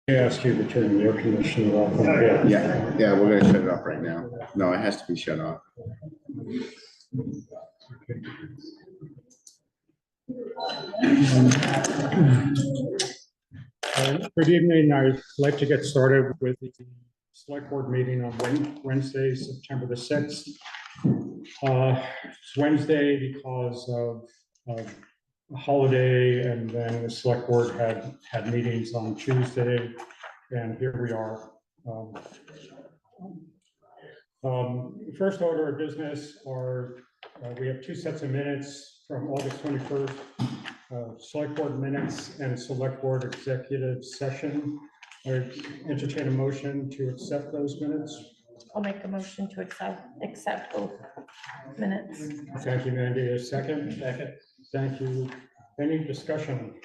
Ask you to turn the air conditioner off. Yeah, we're gonna shut it off right now. No, it has to be shut off. Good evening. I'd like to get started with the select board meeting on Wednesday, September the 6th. It's Wednesday because of a holiday, and then the select board had meetings on Tuesday, and here we are. First order of business are we have two sets of minutes from August 21st, select board minutes and select board executive session. I entertain a motion to accept those minutes. I'll make a motion to accept both minutes. Thank you, Mandy. A second? Second. Thank you. Any discussion?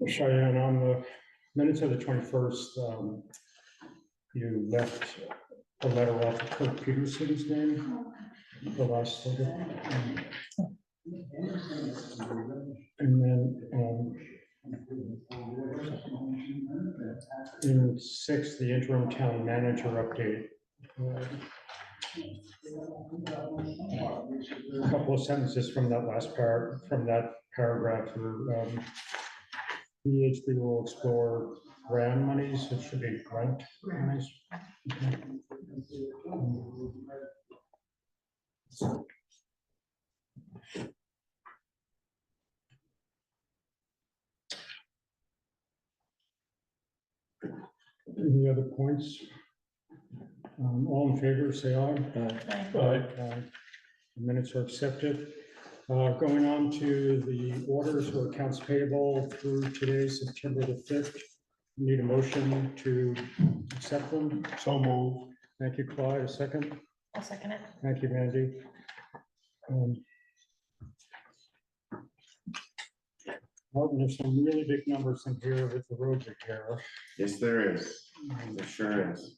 Cheyenne, on the minutes of the 21st, you left a letter off of Kirk Peterson's name, the last letter. And then in 6, the interim town manager update. A couple of sentences from that last paragraph. VHB will explore grant monies. It should be grant monies. Okay. Any other points? All in favor, say aye. Aye. The minutes are accepted. Going on to the orders for accounts payable through today, September the 5th. Need a motion to accept them. So moved. Thank you, Clyde. A second. I'll second it. Thank you, Mandy. There's some really big numbers in here with the road repair. Yes, there is. There sure is.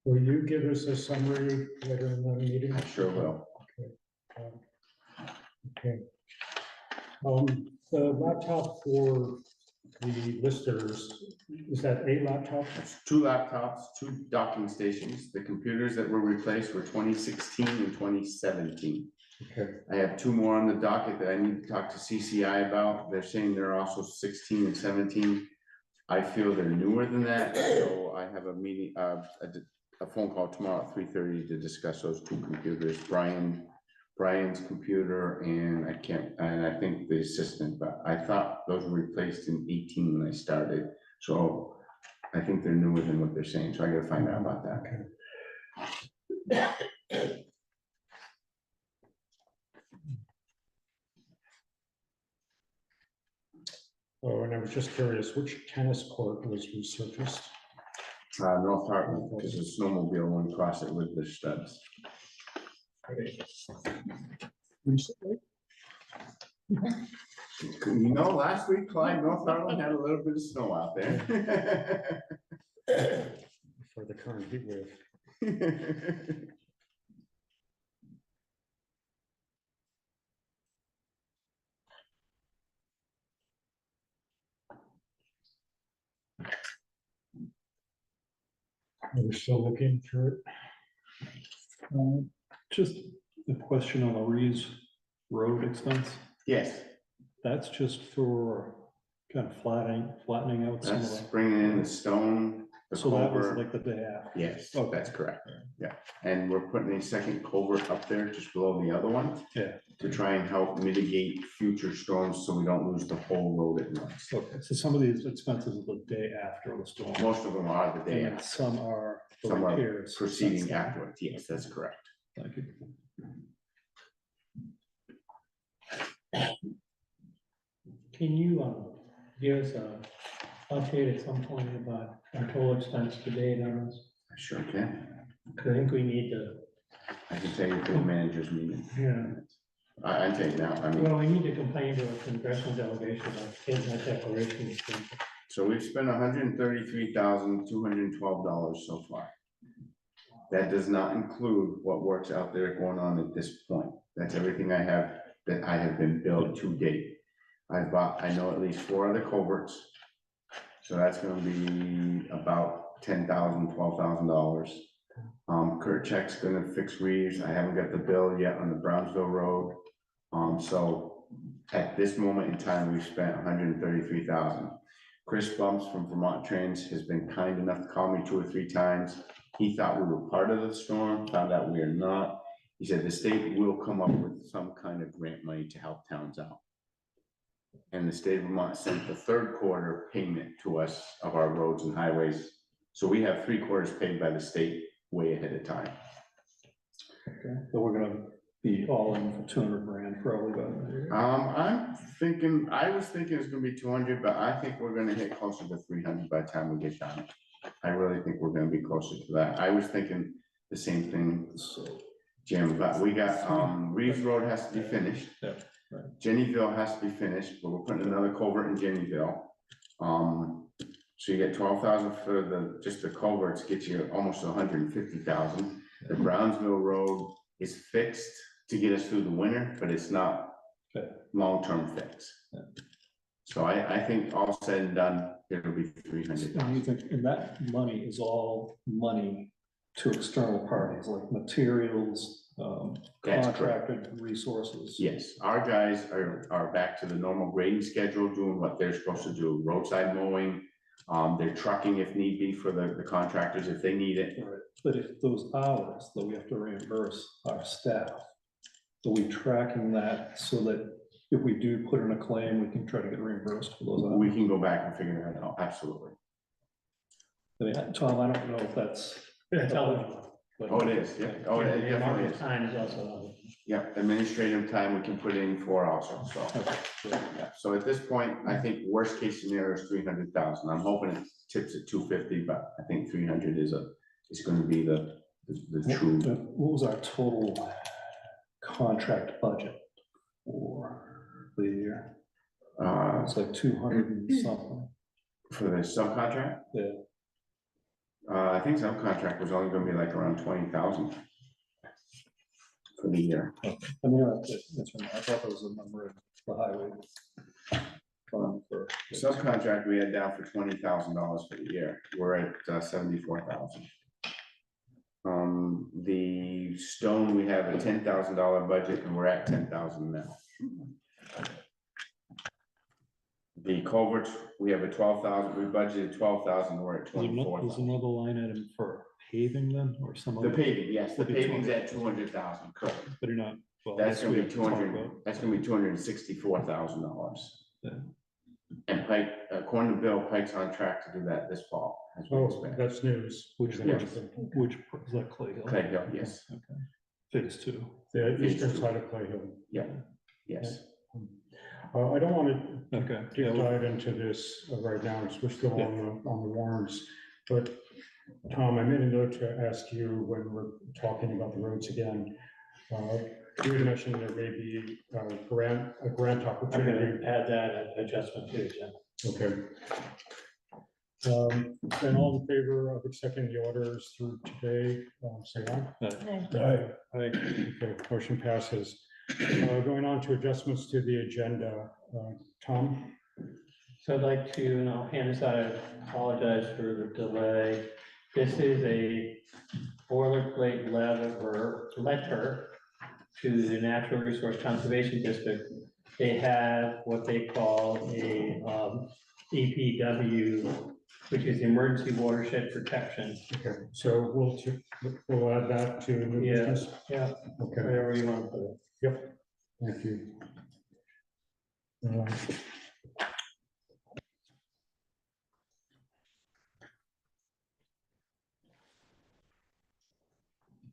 Will you give us a summary later in the meeting? I sure will. Okay. The laptop for the listers, is that a laptop? It's 2 laptops, 2 docking stations. The computers that were replaced were 2016 and 2017. Okay. I have 2 more on the docket that I need to talk to CCI about. They're saying they're also 16 and 17. I feel they're newer than that, so I have a meeting, a phone call tomorrow at 3:30 to discuss those 2 computers. Brian's computer and I think the assistant, but I thought those were replaced in 18 when I started. So I think they're newer than what they're saying. So I gotta find out about that. Okay. Oh, and I was just curious, which tennis court was resurfaced? North Hartland, because the snowmobile went across it with the studs. Recently? You know, last week, Clyde, North Hartland had a little bit of snow out there. For the current heat wave. We're still looking through it. Just a question on the Reeves Road expense. Yes, That's just for kind of flattening out some of that's the. bringing in the stone, the So that was culvert. like the day after. Yes, Okay. that's correct. Yeah, and we're putting a second culvert up there just below the other one. Yeah. To try and help mitigate future storms so we don't lose the whole road at once. Okay, so some of these expenses are the day after the storm. Most of them are the day And after, some are the some are repairs. proceeding since then. afterwards. Yes, that's correct. Thank you. Can you give us a update at some point about our total expense to date on this? I sure can. Because I think we need to, I can tell you for the manager's meeting. yeah, I tell you now, I mean, well, we need to complain to a congressional delegation about kidnap declarations. So we've spent $133,212 so far. That does not include what works out there going on at this point. That's everything I have that I have been billed to date. I know at least 4 other culverts. So that's gonna be about $10,000, $12,000. Kurt Check's gonna fix Reeves. I haven't got the bill yet on the Brownsville Road. So at this moment in time, we've spent $133,000. Chris Bumps from Vermont Trans has been kind enough to call me 2 or 3 times. He thought we were part of the storm, found out we are not. He said the state will come up with some kind of grant money to help towns out. And the state of Vermont sent the 3rd quarter payment to us of our roads and highways. So we have 3 quarters paid by the state way ahead of time. Okay, so we're gonna be all in for 200 grand probably by the end of the year. I was thinking it's gonna be 200, but I think we're gonna hit closer to 300 by the time we get done. I really think we're gonna be closer to that. I was thinking the same thing, So, Jim, but we got, Reeves Road has to be finished. yeah, right. Jennyville has to be finished, but we're putting another culvert in Jennyville. So you get 12,000 for just the culverts, gets you almost 150,000. The Brownsville Road is fixed to get us through the winter, but it's not Okay. long-term fix. Yeah. So I think all said and done, it'll be 300,000. And you think, and that money is all money to external parties, like materials, That's correct. contracted resources? Yes, our guys are back to the normal grading schedule, doing what they're supposed to do, roadside mowing. They're trucking if need be for the contractors if they need it. Right, but if those hours that we have to reimburse our staff, are we tracking that so that if we do put in a claim, we can try to get reimbursed for those We hours? can go back and figure that out, absolutely. I mean, Tom, I don't know if that's. It's eligible. but- Oh, it is, yeah, oh, it The definitely amount is. of time is also eligible. Yeah, administrative time we can put in for also, so. Okay, great. Yeah, so at this point, I think worst case scenario is 300,000. I'm hoping it tips at 250, but I think 300 is gonna be the true. What was our total contract budget for the year? It's like 200 and something. For the subcontract? Yeah. I think subcontract was only gonna be like around 20,000 for the year. I mean, that's right. I thought there was a number in the highway fund for. Subcontract, we had down for $20,000 for the year. We're at 74,000. The stone, we have a $10,000 budget and we're at 10,000 now. The culverts, we have a 12,000, we budgeted 12,000, we're at There's 24,000. another line item for paving then, or some The other, paving, yes, the Would be paving's at 200,000, correct. but you're not. Well, I That's guess gonna we be have to talk 200, about- that's gonna be $264,000. Yeah. And Pike, according to Bill, Pike's on track to do that this fall. That's what he's Oh, been. that's news. Which, Yeah. which, is that Clay Hill? Clay Hill, yes, Okay. Phase 2. The eastern side of Clay Hill. yes. I don't want to Okay. deep Yeah, well, dive into this right now, because we're still on the warrants. But Tom, I made a note to ask you when we're talking about the roads again. You had mentioned there may be a grant I'm gonna opportunity. add that adjustment to the agenda. Okay. And all in favor of accepting the orders through today, say aye. Okay. Okay, motion passes. Going on to adjustments to the agenda, Tom? So I'd like to, and I'll hand this out, I apologize for the delay. This is a boilerplate letter to the Natural Resource Conservation District. They have what they call a EPW, which is Emergency Watershed Protection. Okay, so we'll add that to new Yeah. business. Yeah, Okay, whatever you want to put it. yep, thank you.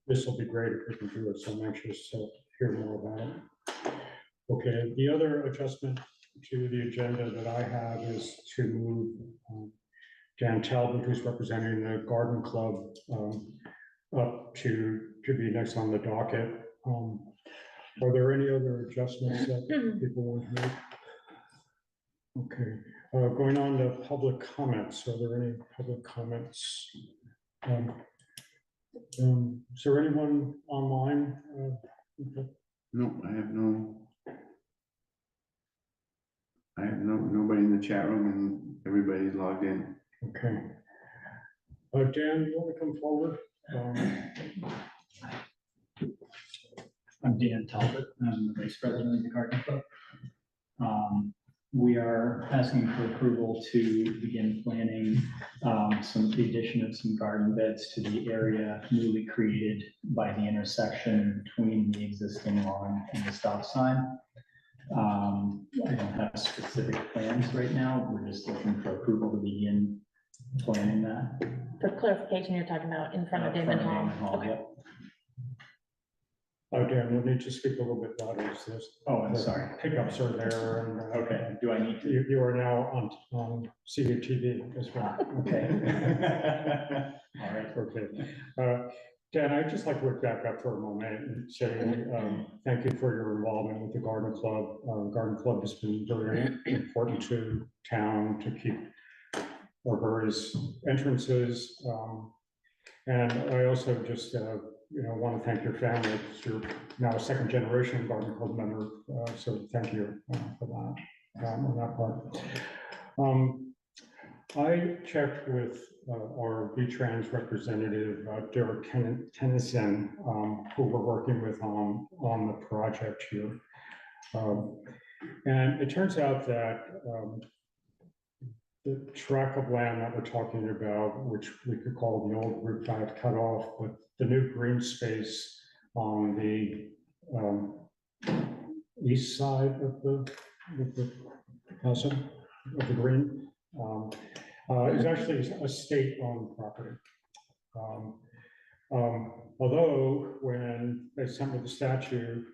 This will be great if we can do it, so I'm anxious to hear more about it. Okay, the other adjustment to the agenda that I have is to move Dan Talbot, who's representing the Garden Club, up to be next on the docket. Are there any other adjustments that people want to make? Okay, Going on to public comments, are there any public comments? Is there anyone online? No, I have nobody in the chat room and everybody's logged in. Okay. Dan, you want to come forward? I'm Dan Talbot, I'm the Vice President of the Garden Club. We are asking for approval to begin planning the addition of some garden beds to the area newly created by the intersection between the existing lawn and the stop sign. I don't have specific plans right now, we're just looking for approval to begin planning that. For clarification, you're talking about in front of Damon Hall. Okay. Yep. Dan, you'll need to speak a little bit louder. Oh, I'm sorry. Pickups are there. And, Okay, do I need to? You are now on CATV as well. Okay. All right. Okay. Dan, I'd just like to look back up for a moment and say thank you for your involvement with the Garden Club. Garden Club has been very important to town to keep our various entrances. And I also just want to thank your family, because you're now a second generation Garden Club member. So thank you for that on that part. I checked with our V-Trans representative, Derek Tennyson, who we're working with on the project here. And it turns out that the tract of land that we're talking about, which we could call the old Route 5 cutoff, but the new green space on the east side of the council of the green is actually a state-owned property. Although when they sent me the statute,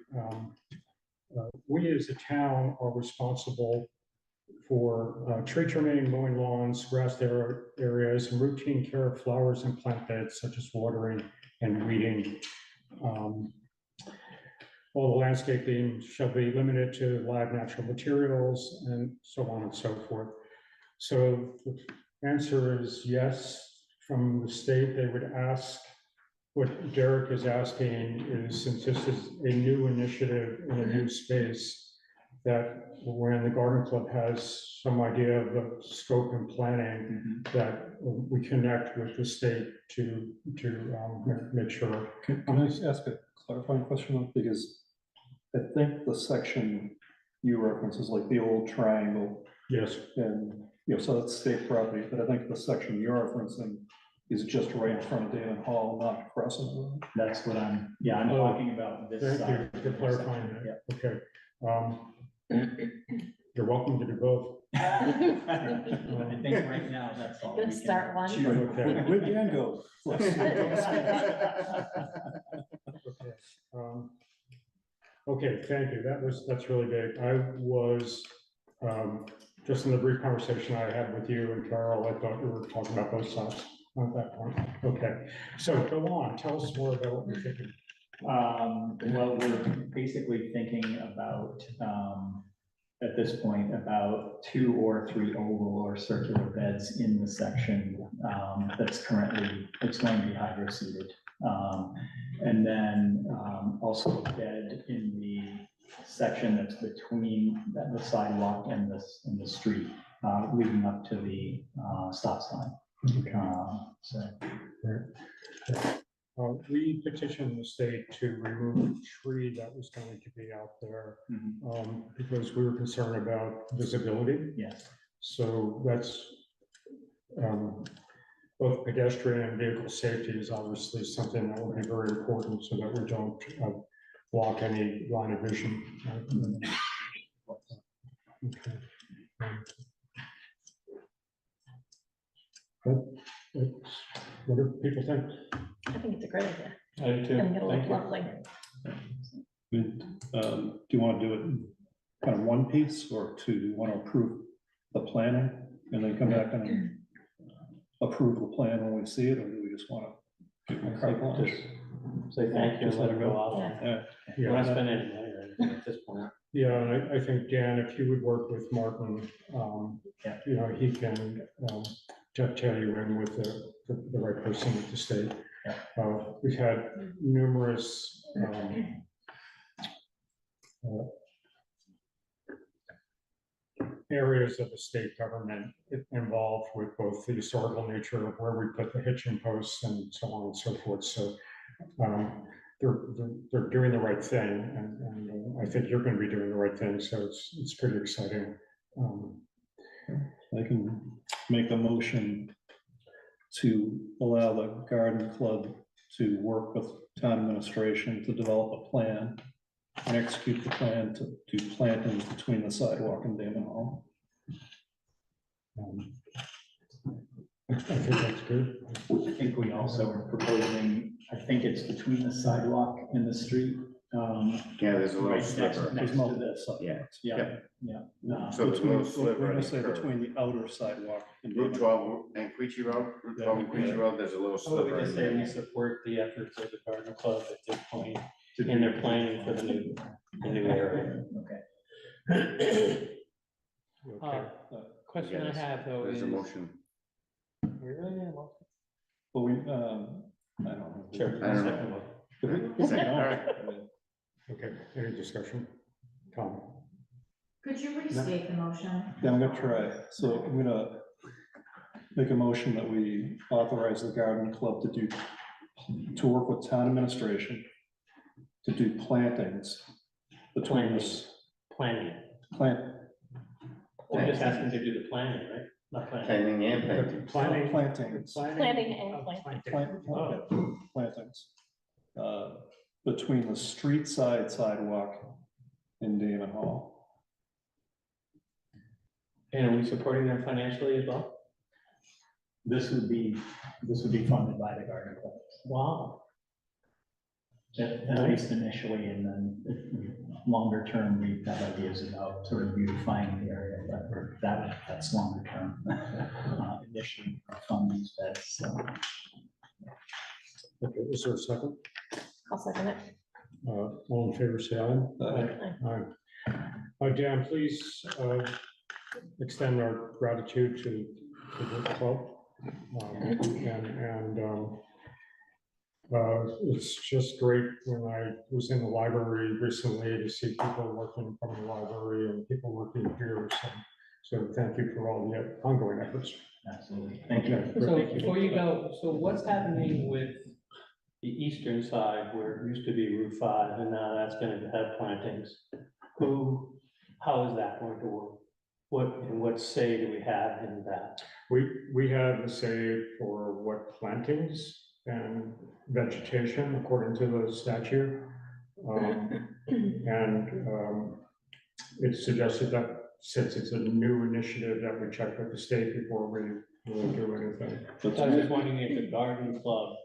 we as a town are responsible for tree trimming, mowing lawns, grass areas, and routine care of flowers and plant beds, such as watering and weeding. All the landscaping shall be limited to live natural materials, and so on and so forth. So the answer is yes. From the state, they would ask, what Derek is asking is, since this is a new initiative in a new space, that when the Garden Club has some idea of the scope and planning, that we connect with the state to make sure. Can I ask a clarifying question? Because I think the section you reference is like the old triangle. Yes. And, so that's state property, but I think the section you're referencing is just right in front of Damon Hall, not crossing the road. That's what I'm talking about this Thank side. you for clarifying that. Yeah. Okay. You're welcome to do both. I think right now, that's all. Gonna we can start one. choose. Okay. Where'd Dan go? Okay, thank you. That's really big. I was just in the brief conversation I had with you and Carol, I thought we were talking about both sides at that point. Okay, so go on. Tell us more about what you're thinking. Well, we're basically thinking about, at this point, about 2 or 3 oval or circular beds in the section that's currently, it's going to be hydro-seeded. And then also a bed in the section that's between the sidewalk and the street, leading up to the stop sign. We petitioned the state to remove a tree that was going to be out there because we were concerned about visibility. Yes. So that's both pedestrian and vehicle safety is obviously something that will be very important so that we don't block any line of vision. Okay. What do people think? I think it's a great idea. I do too. I think it'll look Thank you. lovely. Do you want to do it in kind of one piece or two? Do you want to approve the planning and then come back and approve the plan when we see it, or do we just want to give them a carte blanche? Say thank you, Just let let it it go go. off. Yeah. Yeah. We're not spending any money right at this point. Yeah, and I think, Dan, if you would work with Martin, Yeah. you know, he can tell you in with the right person at the state. We've had numerous areas of the state government involved with both the historical nature of where we put the hitching posts and so on and so forth. So they're doing the right thing, and I think you're going to be doing the right thing. So it's pretty exciting. I can make a motion to allow the garden club to work with town administration to develop a plan and execute the plan to do plantings between the sidewalk and Damon Hall. I think that's good. I think we also are proposing, I think it's between the sidewalk and the street. Yeah, there's a little Right next sliver. to There's this. multiple sidewalks. Yeah. So there's a little sliver. We're on gonna the say curve. between the outer sidewalk and Route Damon. 12 and Queechee Road, Route 12 and Queechee Road, there's a little So we sliver. just in say we there. support the efforts of the garden club at this point in their planning for the new area. Okay. Okay. Question I have though There's is. a motion. But we, I don't know. Sure. I don't know. Second, All right. Okay, any discussion? Tom? Could you restate the motion? Yeah, I'm gonna try. So I'm gonna make a motion that we authorize the garden club to work with town administration to do plantings between this Planning. plant. We're just asking to do the planning, right? Not planning. Planning and planting. Planning. Plantings. Planning and planting. Plantings. Between the street side sidewalk and Damon Hall. And are we supporting them financially as well? This would be funded by the garden club. Wow. At least initially, and then longer term, we have ideas about sort of beautifying the area, but that's longer term. Initially, fund these beds, so. Okay, is there a second? I'll second it. All in favor, say aye. Aye. Dan, please extend our gratitude to the club. It's just great when I was in the library recently to see people working from the library and people working here. So thank you for all the ongoing efforts. Absolutely. Thank you. So before you go, so what's happening with the eastern side where it used to be Route 5 and now that's gonna have plantings? How is that going to work? What say do we have in that? We have a say for what plantings and vegetation according to the statute. It's suggested that since it's a new initiative that we check with the state before we really do anything. So I was just wondering if the garden club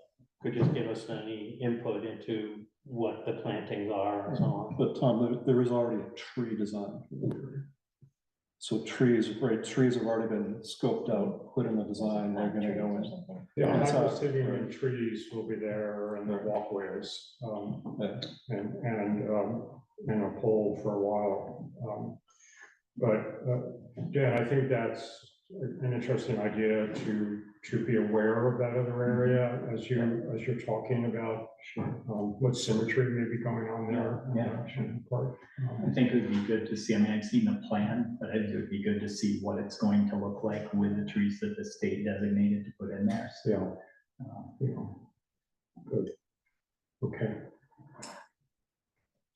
could just give us any input into what the plantings are and so on. But Tom, there is already a tree design. So trees have already been scoped out, put in the design, they're gonna go in. Yeah, That's not how- just sitting in trees will be there and the walkways, and a pole for a while. Yeah, I think that's an interesting idea to be aware of that other area as you're talking about what symmetry may be going on there. I think it would be good to see, I mean, I've seen the plan, but it would be good to see what it's going to look like with the trees that the state designated to put in there. So, Yeah. Good. Okay.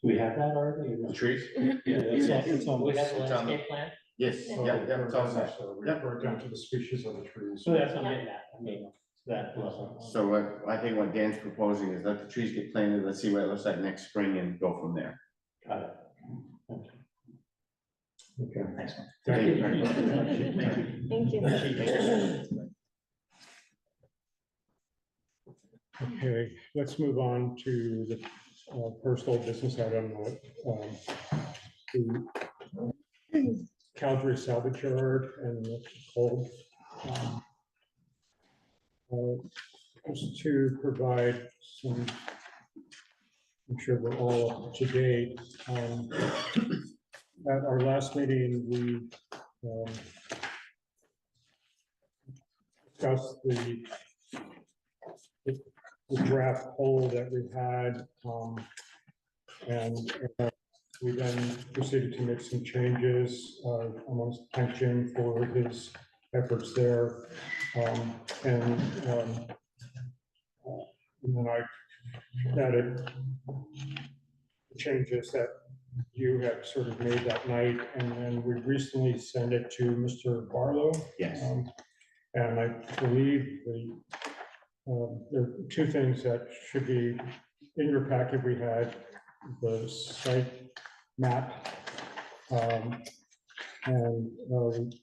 Do we have that already? or no? The trees? Yeah, it's on We the- have a it's on the- landscape plan? Yes, yeah, it's all set. Yep. We're down to the species of the trees. So that's what I'm getting at, I mean, that level. So I think what Dan's proposing is let the trees get planted, let's see what it looks like next spring and go from there. Got it. Okay. excellent. Thank you. Thank you. Thank you. Okay, let's move on to the personal business item. The Cowdrey Salvage Yard and the cold. Just to provide some, I'm sure we're all up to date. At our last meeting, we discussed the draft poll that we had, and we then proceeded to make some changes. Amongst thank Jim for his efforts there, and then I added changes that you had sort of made that night, and then we recently sent it to Mr. Barlow. Yes. And I believe there are two things that should be in your packet. We had the site map, and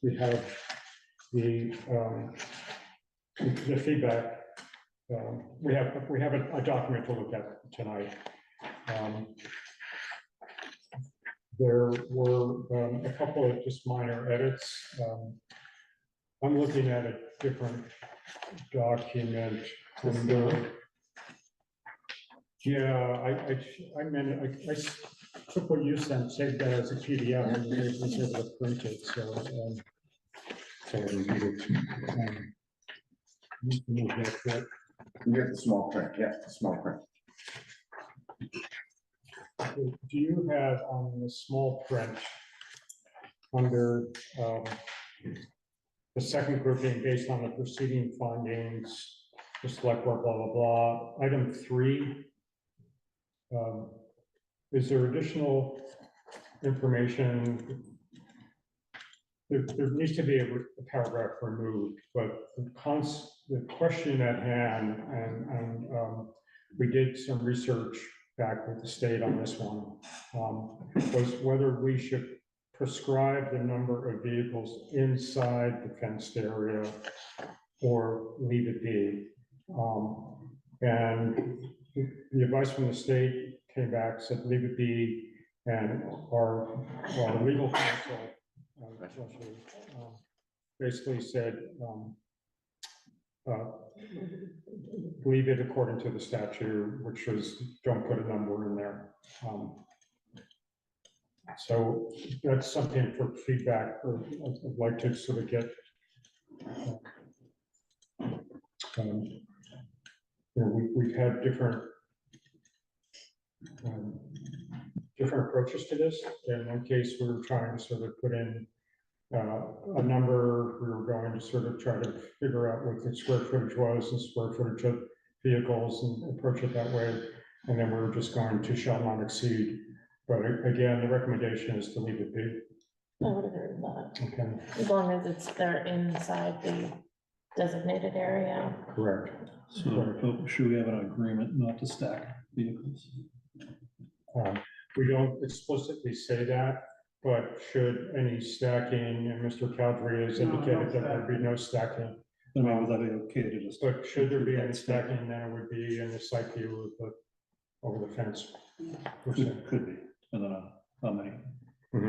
we have the feedback. We have a document to look at tonight. There were a couple of just minor edits. I'm looking at a different document. And, yeah, I meant, I took what you sent, saved that as a PDF, and was able to print it, so. So I read it. You get the small print, yeah, the small print. Do you have on the small print under the second grouping based on the preceding findings, the select board, blah, blah, blah, item 3? Is there additional information? There needs to be a paragraph removed, but the question at hand, and we did some research back with the state on this one, was whether we should prescribe the number of vehicles inside the fenced area or leave it be. And the advice from the state came back, said leave it be, and our legal counsel basically said leave it according to the statute, which was don't put a number in there. So that's something for feedback, or I'd like to sort of get. We've had different approaches to this. In one case, we were trying to sort of put in a number. We were going to sort of try to figure out what the square footage was and square footage of vehicles and approach it that way. And then we were just going to shall not exceed. But again, the recommendation is to leave it be. I would agree with that, Okay, as long as they're inside the designated area. correct. So should we have an agreement not to stack vehicles? We don't explicitly say that, but should any stacking, and Mr. Cowdrey has indicated that there'd be no stacking. I mean, would that be okay to just? But should there be any stacking, then it would be in the site view of over the fence. Could be, and then how many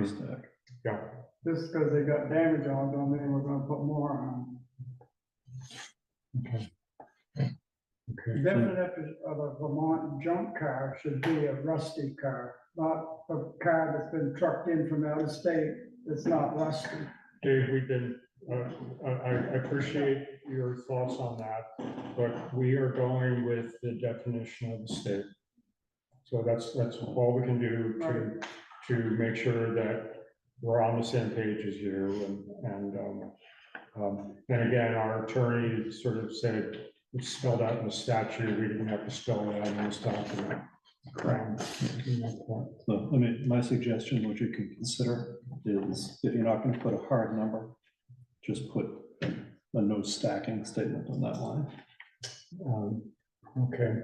stack? Yeah. Just because they got damage on them, then we're gonna put more on. Okay. Okay. Definition of a Vermont junk car should be a rusty car, not a car that's been trucked in from out of state. It's not rusty. Dave, we've been, I appreciate your thoughts on that, but we are going with the definition of the state. So that's all we can do to make sure that we're on the same page as you. And again, our attorney sort of said it's spelled out in the statute. We didn't have to spell it out in this document. Correct. So, I mean, my suggestion, which you can consider, is if you're not going to put a hard number, just put a no stacking statement on that line. Okay.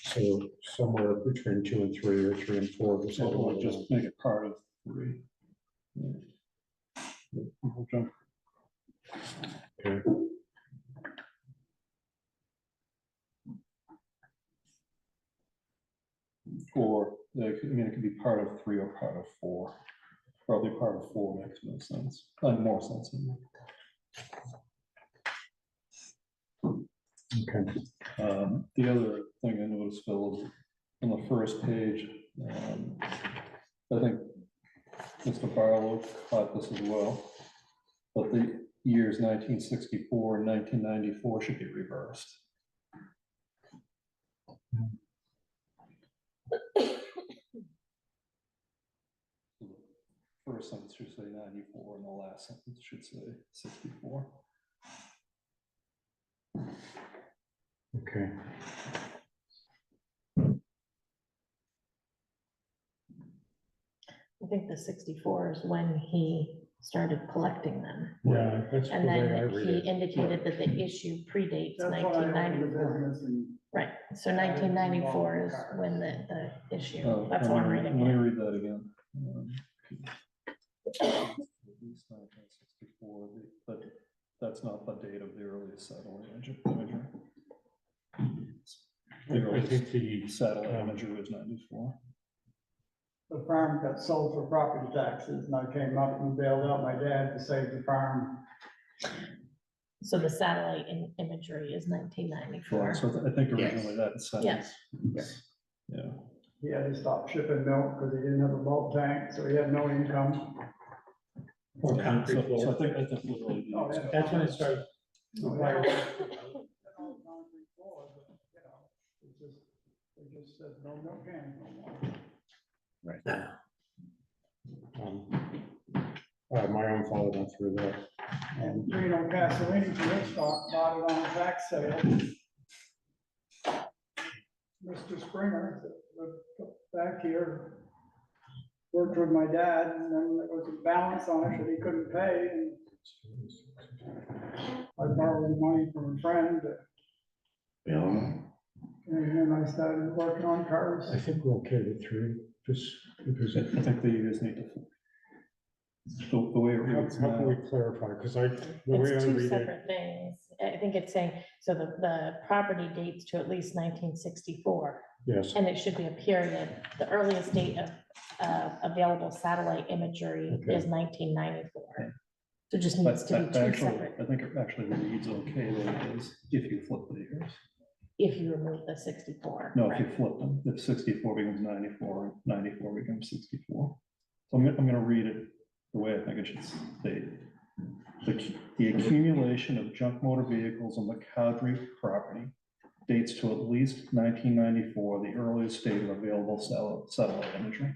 So somewhere between 2 and 3 or 3 and 4. So we'll just make it part of 3. We'll jump. Okay. Or, I mean, it could be part of 3 or part of 4. Probably part of 4 makes no sense, more sense. Okay. The other thing I noticed, Phil, is on the first page, I think Mr. Barlow caught this as well, but the years 1964 and 1994 should be reversed. First sentence should say 94 and the last sentence should say 64. Okay. I think the 64 is when he started collecting them. Yeah, that's the And way I then read he it. indicated that the issue predates That's when I opened the 1994. business and Right, so 1994 is when the issue, that's what I'm reading. Let me it. read that again. At least 1964, but that's not the date of the earliest satellite imagery. The I earliest think the, satellite imagery was 94. the farm got sold for property taxes, and I came up and bailed out my dad to save the farm. So the satellite imagery is 1994. So I think originally that Yes. sentence. Yeah. He had to stop shipping milk because he didn't have a bulk tank, so he had no income. Or concrete So floor. I think literally. Oh, yeah. That's when it started. No, they don't- concrete floor, but, you know, they just said no milk cans no more. my own father went through that. And Reno Castellini from Woodstock bought it on a tax sale. Mr. Springer, the back here, worked with my dad, and then there was a balance on it that he couldn't pay, and I borrowed money from a friend, and then I started working on cars. I think we're okay with 3, just because. I think the years need to. The way it reads How can we now. clarify? Because the way It's I two read it, separate things. I think it's saying, so the property dates to at least 1964, yes, and it should be a period. The earliest date of available satellite imagery Okay. is 1994. So it just But needs to be that two actually, separate, I think it actually reads okay the way it is, if you flip the years. if you remove the 64. No, if you right? flip them, if 64 becomes 94, 94 becomes 64. So I'm gonna read it the way I think it should state. The accumulation of junk motor vehicles on the Cowdrey property dates to at least 1994, the earliest date of available satellite imagery.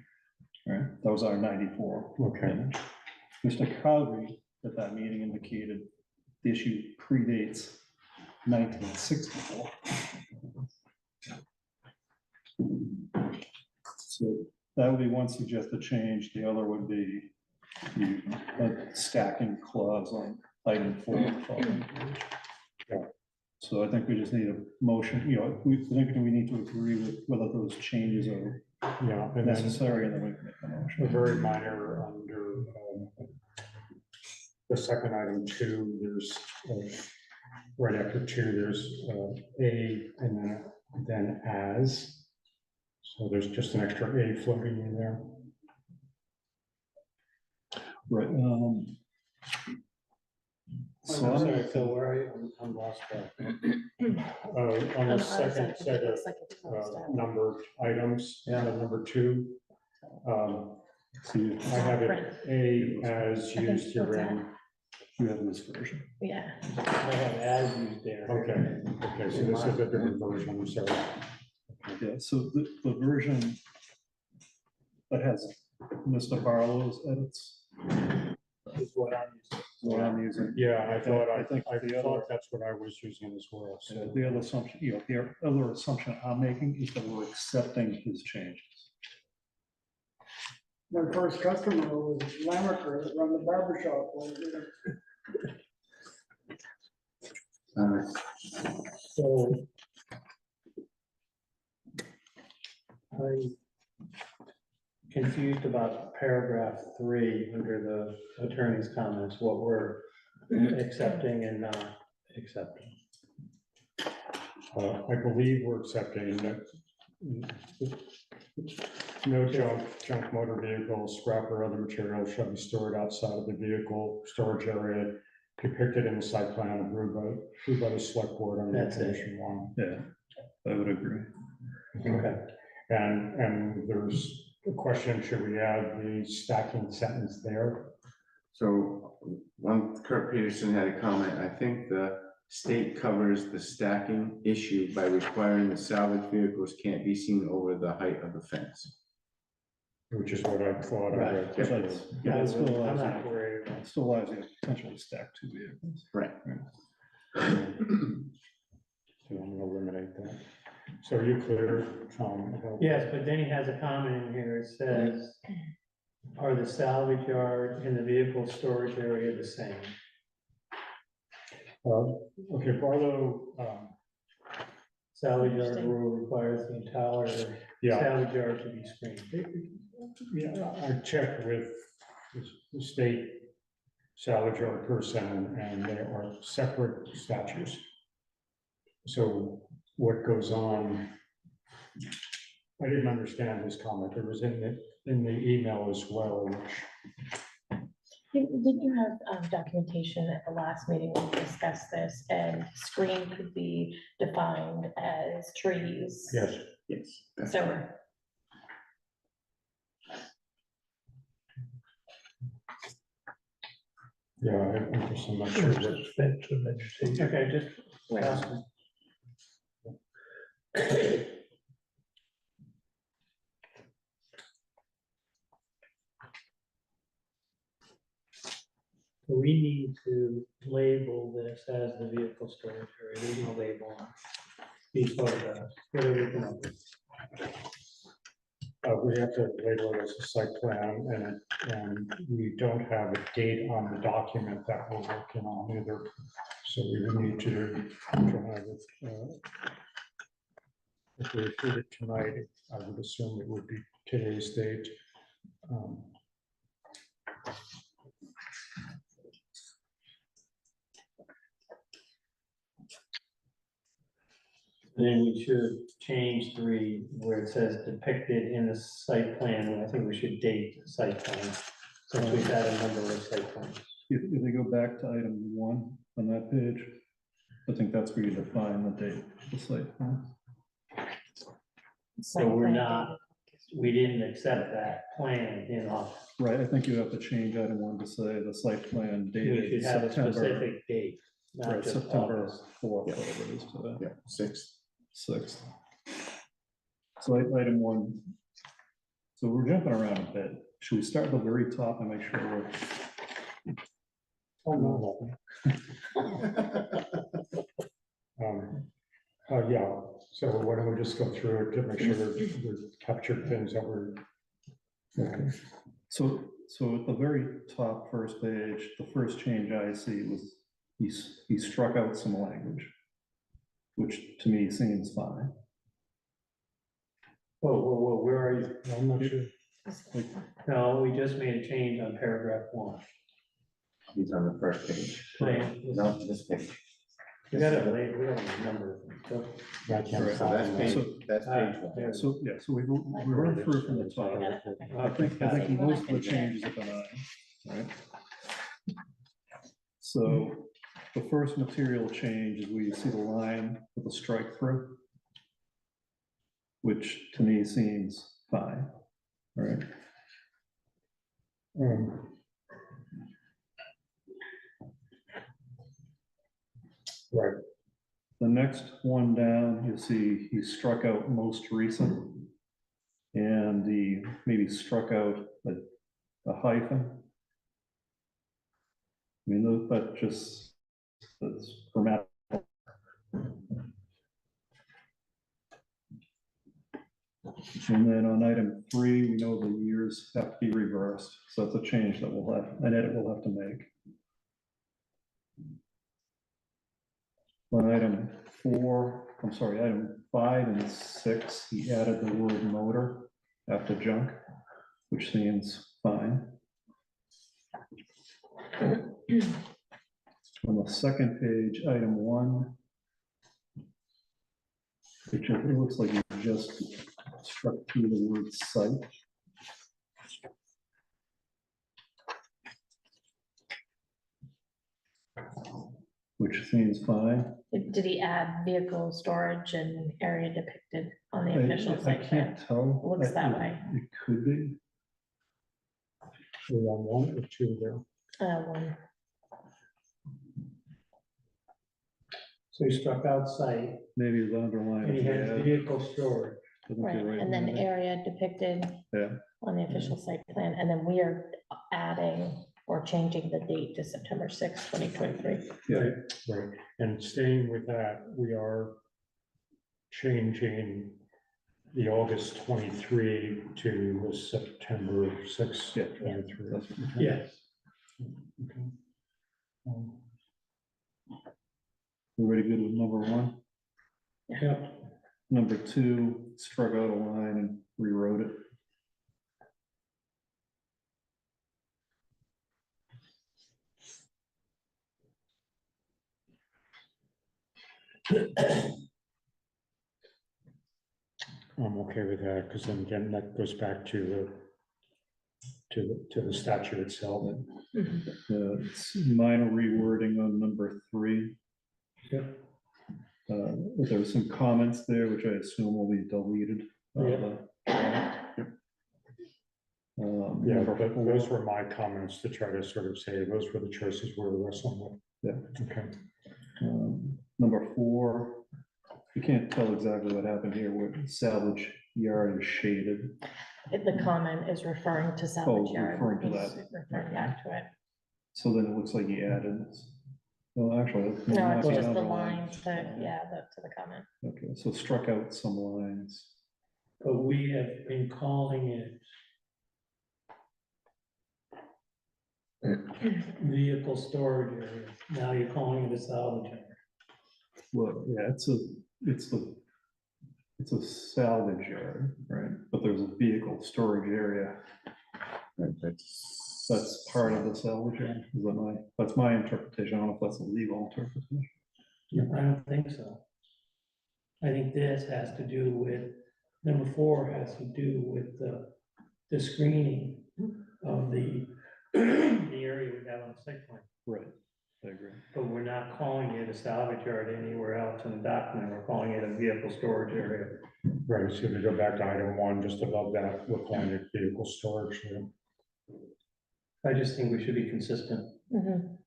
Right, that was our 94 Okay. image. Mr. Cowdrey at that meeting indicated the issue predates 1964. So that would be one suggested change. The other would be the stacking clause on item 4. Yeah. So I think we just need a motion, we think we need to agree with whether those changes are yeah, and then necessary, and then we can make a a motion. very minor under the second item 2, there's right after 2, there's A and then as. So there's just an extra A floating in there. Right. So I'm I'm sorry, Phil, where are you? I'm lost. On On the our second side, set it of looks like it's crossed out. numbered items, number 2. see, I have it A as think used what's herein. you have this version. Yeah, I have as used there. Okay, so this is a different version, I'm sorry. Yeah, so the version that has Mr. Barlow's edits Is what I'm used to. is what I'm using. Yeah, I thought, I think I the other- thought that's what I was using as well, so. The other assumption, the other assumption I'm making is that we're accepting his changes. My first customer was Lamaker, that run the barber shop. So. I'm confused about paragraph 3 under the attorney's comments, what we're accepting and not accepting. I believe we're accepting that no junk motor vehicles, scrap or other materials shall be stored outside of the vehicle storage area depicted in the site plan approved by the select board under That's it. condition one. Yeah, I would agree. Okay. And there's a question, should we add the stacking sentence there? So Kurt Peterson had a comment, I think the state covers the stacking issue by requiring the salvage vehicles can't be seen over the height of the fence. Which is what I thought. I read. But Yeah, it still I'm allows not you, worried. it still allows you to potentially stack two vehicles. Right. So I'm gonna eliminate that. So are you clear, Tom? about- Yes, but then he has a comment in here, it says, are the salvage yard and the vehicle storage area the same? Okay, Barlow, Salvage yard Interesting. rule requires the entire yeah, salvage yard to be screened. yeah, I checked with the state salvage yard person, and there are separate statutes. So what goes on, I didn't understand his comment. It was in the email as well, which, Did you have documentation at the last meeting when we discussed this, and screen could be defined as trees? yes, Yes. That's So, correct. yeah, I'm just not sure what. Okay, just. Right. We need to label this as the vehicle storage area, there's no label on these photographs. What are we doing? We have to label it as a site plan, and we don't have a date on the document that we're working on either. So we would need to have it. If we approve it tonight, I would assume it would be today's date. Then we should change 3 where it says depicted in the site plan, and I think we should date the site plan, since we've had a number of site plans. If they go back to item 1 on that page, I think that's where you define the date, of the site plan. So we're not, we didn't accept that plan in August. Right, I think you have to change item 1 to say the site plan We dated should have a September, specific date, not right, just September August. 4th, whatever it is today, Yeah, 6. 6th. So item 1, so we're jumping around a bit. Should we start at the very top and make sure we're, Oh, no. Yeah, so why don't we just go through it to make sure that we've captured things that were. Okay. so at the very top first page, the first change I see was he struck out some language, which to me seems fine. Whoa, where are you? I'm not sure. No, we just made a change on paragraph 1. He's on the first page. No, this page. We got a late, we got a number. So, I can't Right, So that's find page, that. that's page 1. there. So, yeah, so we run through from the top. I think most of the changes have been right? So the first material change is where you see the line with the strike through, which to me seems fine, right? Right, The next one down, you see he struck out most recent. And he maybe struck out a hyphen. I mean, that just, that's grammatical. And then on item 3, we know the years have to be reversed, so that's a change that we'll have, an edit we'll have to make. On item 5 and 6, he added the word motor after junk, which seems fine. On the second page, item 1, which it looks like you just struck through the word site. which seems fine. Did he add vehicle storage and area depicted on the official I site plan? can't tell. Looks that way. It could be. We're on one or two there. One. So he struck out site, Maybe it's underlined. and he has yeah, vehicle storage. doesn't Right, feel and then right. area depicted Yeah. on the official site plan, and then we are adding or changing the date to September 6th, 2023. Yeah, Right, and staying with that, we are changing the August 23 to the September 6th. Yeah. 23. that's what- Yes. Okay. Um, Everybody good with number one? Yeah. Number two, struck out a line and rewrote it. I'm okay with that, because then again, that goes back to the statute itself. It's minor rewording on number three. Yep. There were some comments there, which I assume will be deleted. Yeah, Number but four. those were my comments to try to sort of say, those were the choices we're wrestling with. Yeah. Okay. Number four, you can't tell exactly what happened here where salvage yard is shaded. The comment is referring to salvage yard. referring to He's that. Referring back to it. So then it looks like he added this. Well, actually. that's No, not it's just the underlined. lines to, yeah, to the comment. Okay, so struck out some lines. But we have been calling it vehicle storage area. Now you're calling it a salvage area. Well, yeah, it's a salvage yard, right? But there's a vehicle storage area. That's part of the salvage yard. That's my interpretation. I don't know if that's a legal interpretation. I don't think so. I think this has to do with, number four has to do with the screening of the area we have on the site plan. Right, I agree. But we're not calling it a salvage yard anywhere else in the document. We're calling it a vehicle storage area. Right, so if we go back to item one, just above that, we're calling it vehicle storage. I just think we should be consistent. Mhm.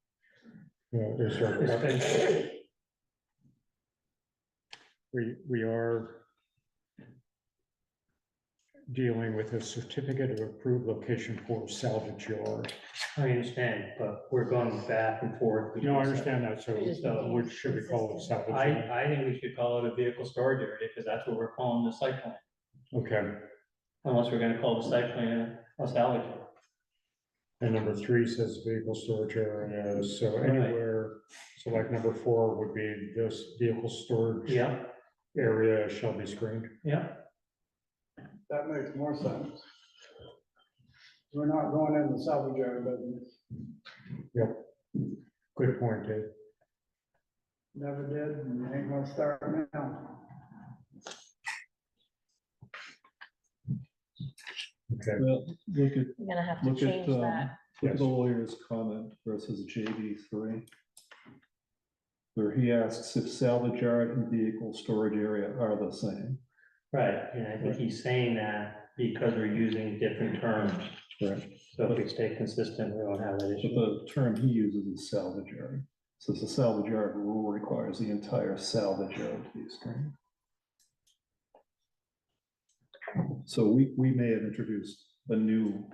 Is there, Especially- we are dealing with a certificate of approved location for salvage yard. I understand, but we're going back and forth. No, I understand that, so, We just what should we call it, salvage yard? I think we should call it a vehicle storage area, because that's what we're calling the site plan, Okay, unless we're gonna call the site plan a salvage yard. and number three says vehicle storage area, so Right. anywhere, so like number four would be this vehicle storage Yeah, area shall be screened. yeah, That makes more sense. We're not going in the salvage yard business. Good point, Dave. Never did, and ain't gonna start now. Okay, Well, look at, You're gonna have to look at, change that. look at the lawyer's comment versus JD3. Where he asks if salvage yard and vehicle storage area are the same. right, and I think he's saying that because we're using different terms, Right. so if we stay consistent, we won't have that But issue. the term he uses is salvage yard. So the salvage yard rule requires the entire salvage yard to be screened. So we may have introduced a new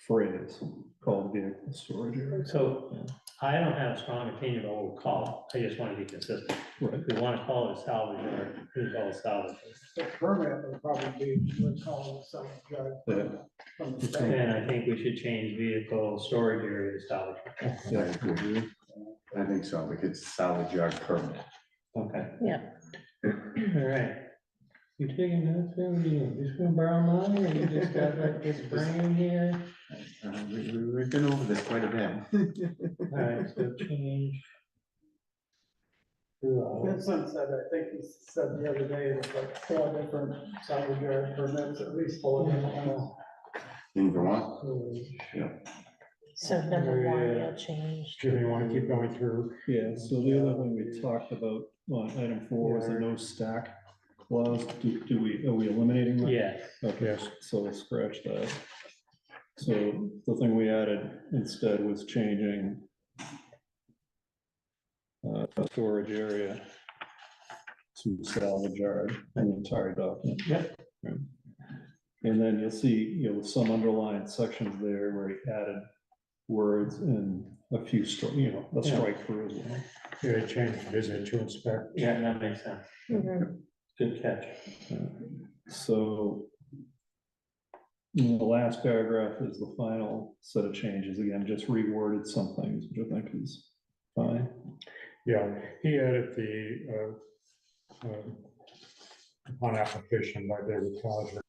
phrase called vehicle storage area. So I don't have a strong opinion about what we'll call it, I just want to be consistent. Right. If we want to call it a salvage yard, we call it salvage. The permit would probably be, we'd call it salvage yard. Yeah. From the state. And I think we should change vehicle storage area to salvage. Yeah, I agree. I think so, because it's salvage yard permit. Okay. Yeah. All right. You taking notes there? What are you doing? Just gonna borrow mine, or you just got like this brain here? We've been over this quite a bit. All right, so change. to, Vincent said, I think he said the other day, there's like 4 different salvage yard permits, at least 4 different ones. In Vermont, uh, So number one, you'll change. Do you want to keep going through? Yeah, so the other thing we talked about on item 4 was the no stack clause. Are we eliminating that? Yes. Okay, Yes. so we'll scratch that. So the thing we added instead was changing the storage area to salvage yard in the entire document. Yep. And then you'll see, some underlined sections there where he added words and a few, a strike through as well. Yeah, change visit to inspect. Yeah, that makes sense. Mhm. Good catch. So the last paragraph is the final set of changes. Again, just reworded some things, which I think is fine. Yeah, he added the, upon application by David Cowdrey.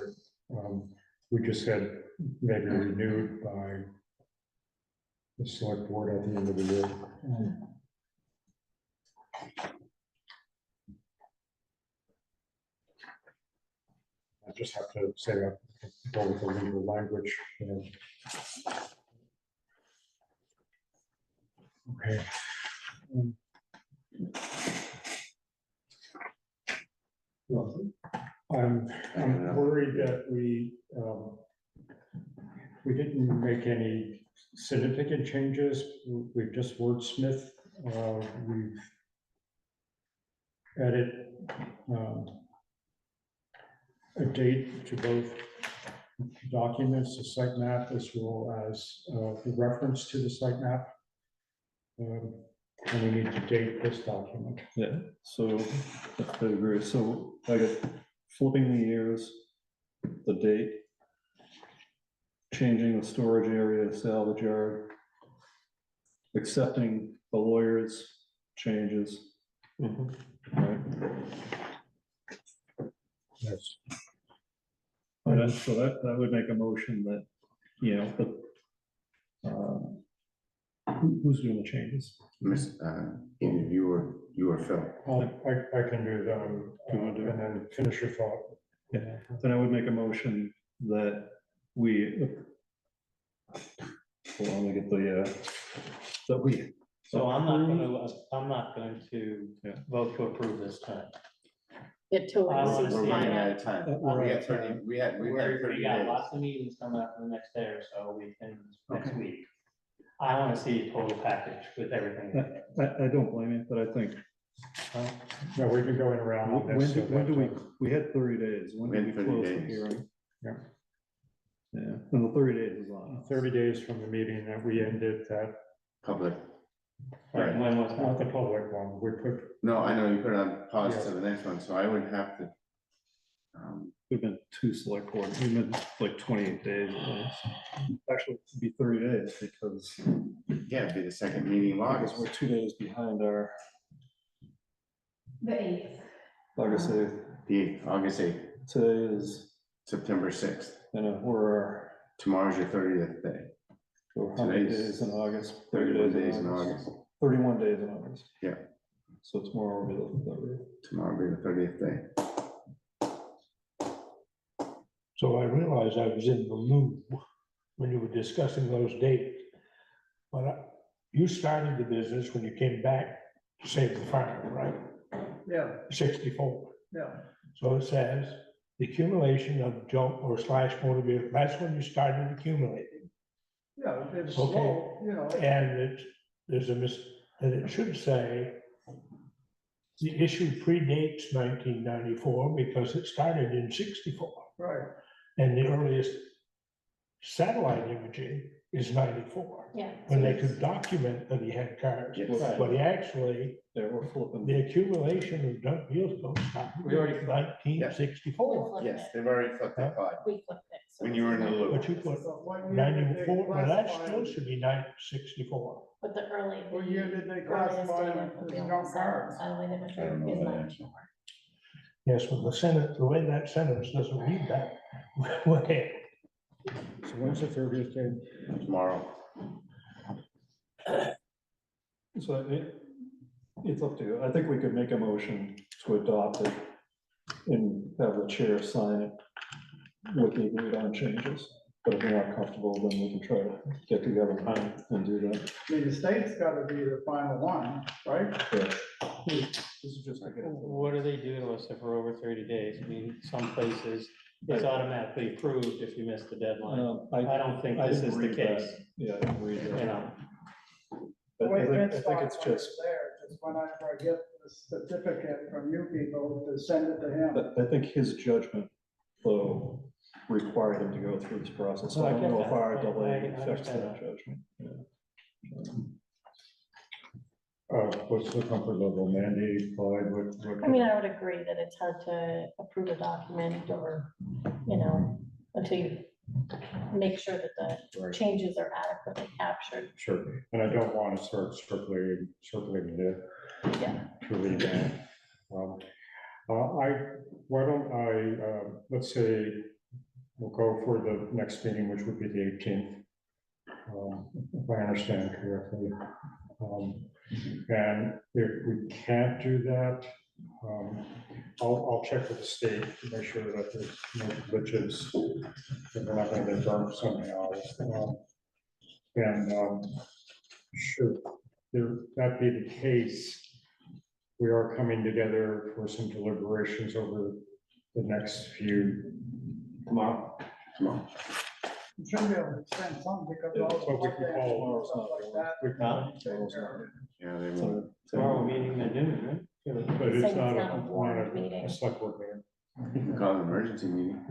We just said maybe renewed by the select board at the end of the year. I just have to say, go with the legal language. Okay. I'm worried that we didn't make any significant changes. We've just wordsmith. We've added a date to both documents, the site map, as well as the reference to the site map. And we need to date this document. Yeah, so I agree. So I got flipping the years, the date, changing the storage area to salvage yard, accepting the lawyer's changes. Right? Yes. And so that would make a motion that, who's doing the changes? Miss, either you or Phil. I can do them, and then finish your thought. Yeah, then I would make a motion that we, hold on, let me get the, that we. So I'm not going to vote to approve this time. Until I we wanna see We're see running CCI. out of time. We're We out had of 30, time. we had 30 We got days. lots of meetings coming up in the next day or so, we can, next Okay. week. I want to see a total package with everything. I don't blame you, but I think, No, we've been going around on when this. we had 30 days, when We did had we 30 close the days. hearing? Yeah. Yeah, and the 30 days is on. 30 days from the meeting that we ended that, Public. Right, when was not that? the public one, we put, No, I know you put it on pause Yeah. to the next one, so I would have to. We've been 2 select board, we've been like 28 days at least. Actually, it'd be 30 days because Yeah, it'd be the second meeting of we're August. 2 days behind our The 8th. August 8th. August 8th, Today is, September 6th. we're Tomorrow's your 30th day. how many Today's days in August? 31 days in August. 31 days in August. Yeah. So tomorrow will be the 30th. Tomorrow will be the 30th day. So I realized I was in the loop when you were discussing those dates. But you started the business when you came back to save the farm, right? Yeah, 64. yeah, So it says the accumulation of junk or slash motor vehicle, that's when you started accumulating. yeah, it's Okay. slow, And and it should say the issue predates 1994 because it started in 64. right, And the earliest satellite imaging is 94, Yeah. when they could document that he had cars. Yes. But he actually, Yeah, we're flipping. the accumulation of junk vehicles started We already in flipped. 1964. Yes, they've already flipped that card We flipped it. so when you were in the loop. But you put so what year did they 94, well, that classify still it? should be 964. But the early. What year did they earliest classify data them of as the junk old cars? satellite imagery I don't know is that. 94. Yes, but the way that sentence doesn't read that way. so when's the 30th day? Tomorrow. So it's up to you. I think we could make a motion to adopt it and have the chair sign it with the agreed on changes. But if we're not comfortable, then we can try to get together and do that. I mean, the state's gotta be the final one, right? This is just to get it. What do they do to us if we're over 30 days? I mean, some places, it's automatically approved if you miss the deadline. I don't think this is the case, Yeah, I agree. you know. But Wait, I that's think fine it's when just, there, just whenever I get the certificate from you people to send it to him. I think his judgment will require him to go through this process. So No, I I don't get know if that. our I delay affects understand that that. judgment. Yeah. What's the comfort level, Mandy, Clyde, what? I mean, I would agree that it's hard to approve a document or, you know, until you make sure that the Right. changes are adequately captured. Sure, and I don't want to start circulating Yeah. to read that. Why don't I, let's say, we'll go for the next meeting, which would be the 18th. If I understand correctly. And if we can't do that, I'll check with the state to make sure that there's no glitches. And we're not gonna get burned somehow. Should that be the case, we are coming together for some deliberations over the next few. Tomorrow. You should be able to send some because Yeah, all so we the can updates call- and stuff like that. we can- Huh? Yeah, they will. Tomorrow meeting at noon, right? But it's Saying not it's not a warrant a meeting. select board meeting. You can call it an emergency meeting.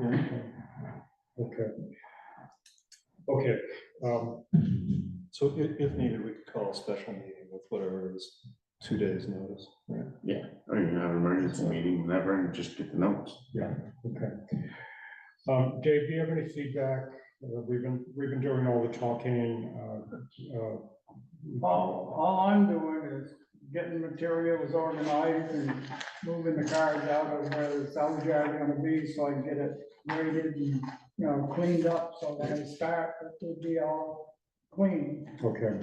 Okay. Okay, So if needed, we could call a special meeting with whatever it is, 2 days notice. Right? Yeah, or you can have an emergency meeting, whenever, and just get the notes. okay. Dave, do you have any feedback? We've been doing all the talking. All I'm doing is getting materials organized and moving the cars out of where the salvage yard is gonna be, so I can get it graded and, you know, cleaned up, so when I start, it will be all clean. Okay,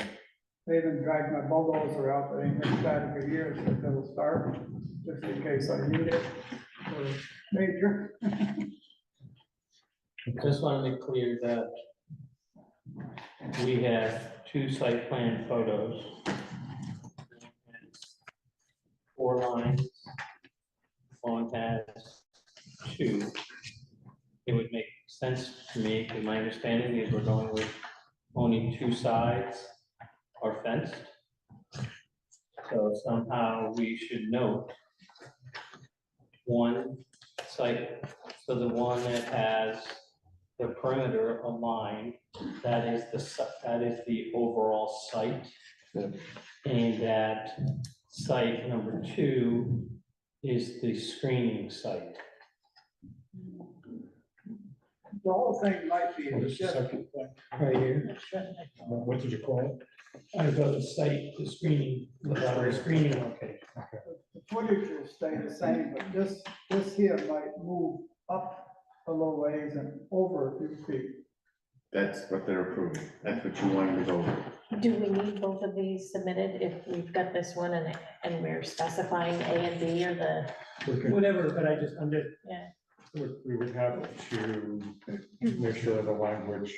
They even dragged my bulldozer out, but ain't been started for years, so it'll start, just in case I need it for major. Just want to make clear that we have 2 site plan photos. 4 lines. One has 2. It would make sense to me, in my understanding is we're going with only 2 sides are fenced. So somehow we should note one site, so the one that has the perimeter aligned, that is the overall site. Yep. And that site number 2 is the screening site. The whole thing might be What is the just, second thing? Right here. What did you call it? I got the site, the screening location. the footage will stay the same, but this here might move up a little ways and over a few feet. That's what they're approving. That's what you wanted to go with. Do we need both of these submitted if we've got this one and we're specifying A and B or the, Whatever, but I'm just, yeah, We would have to make sure the language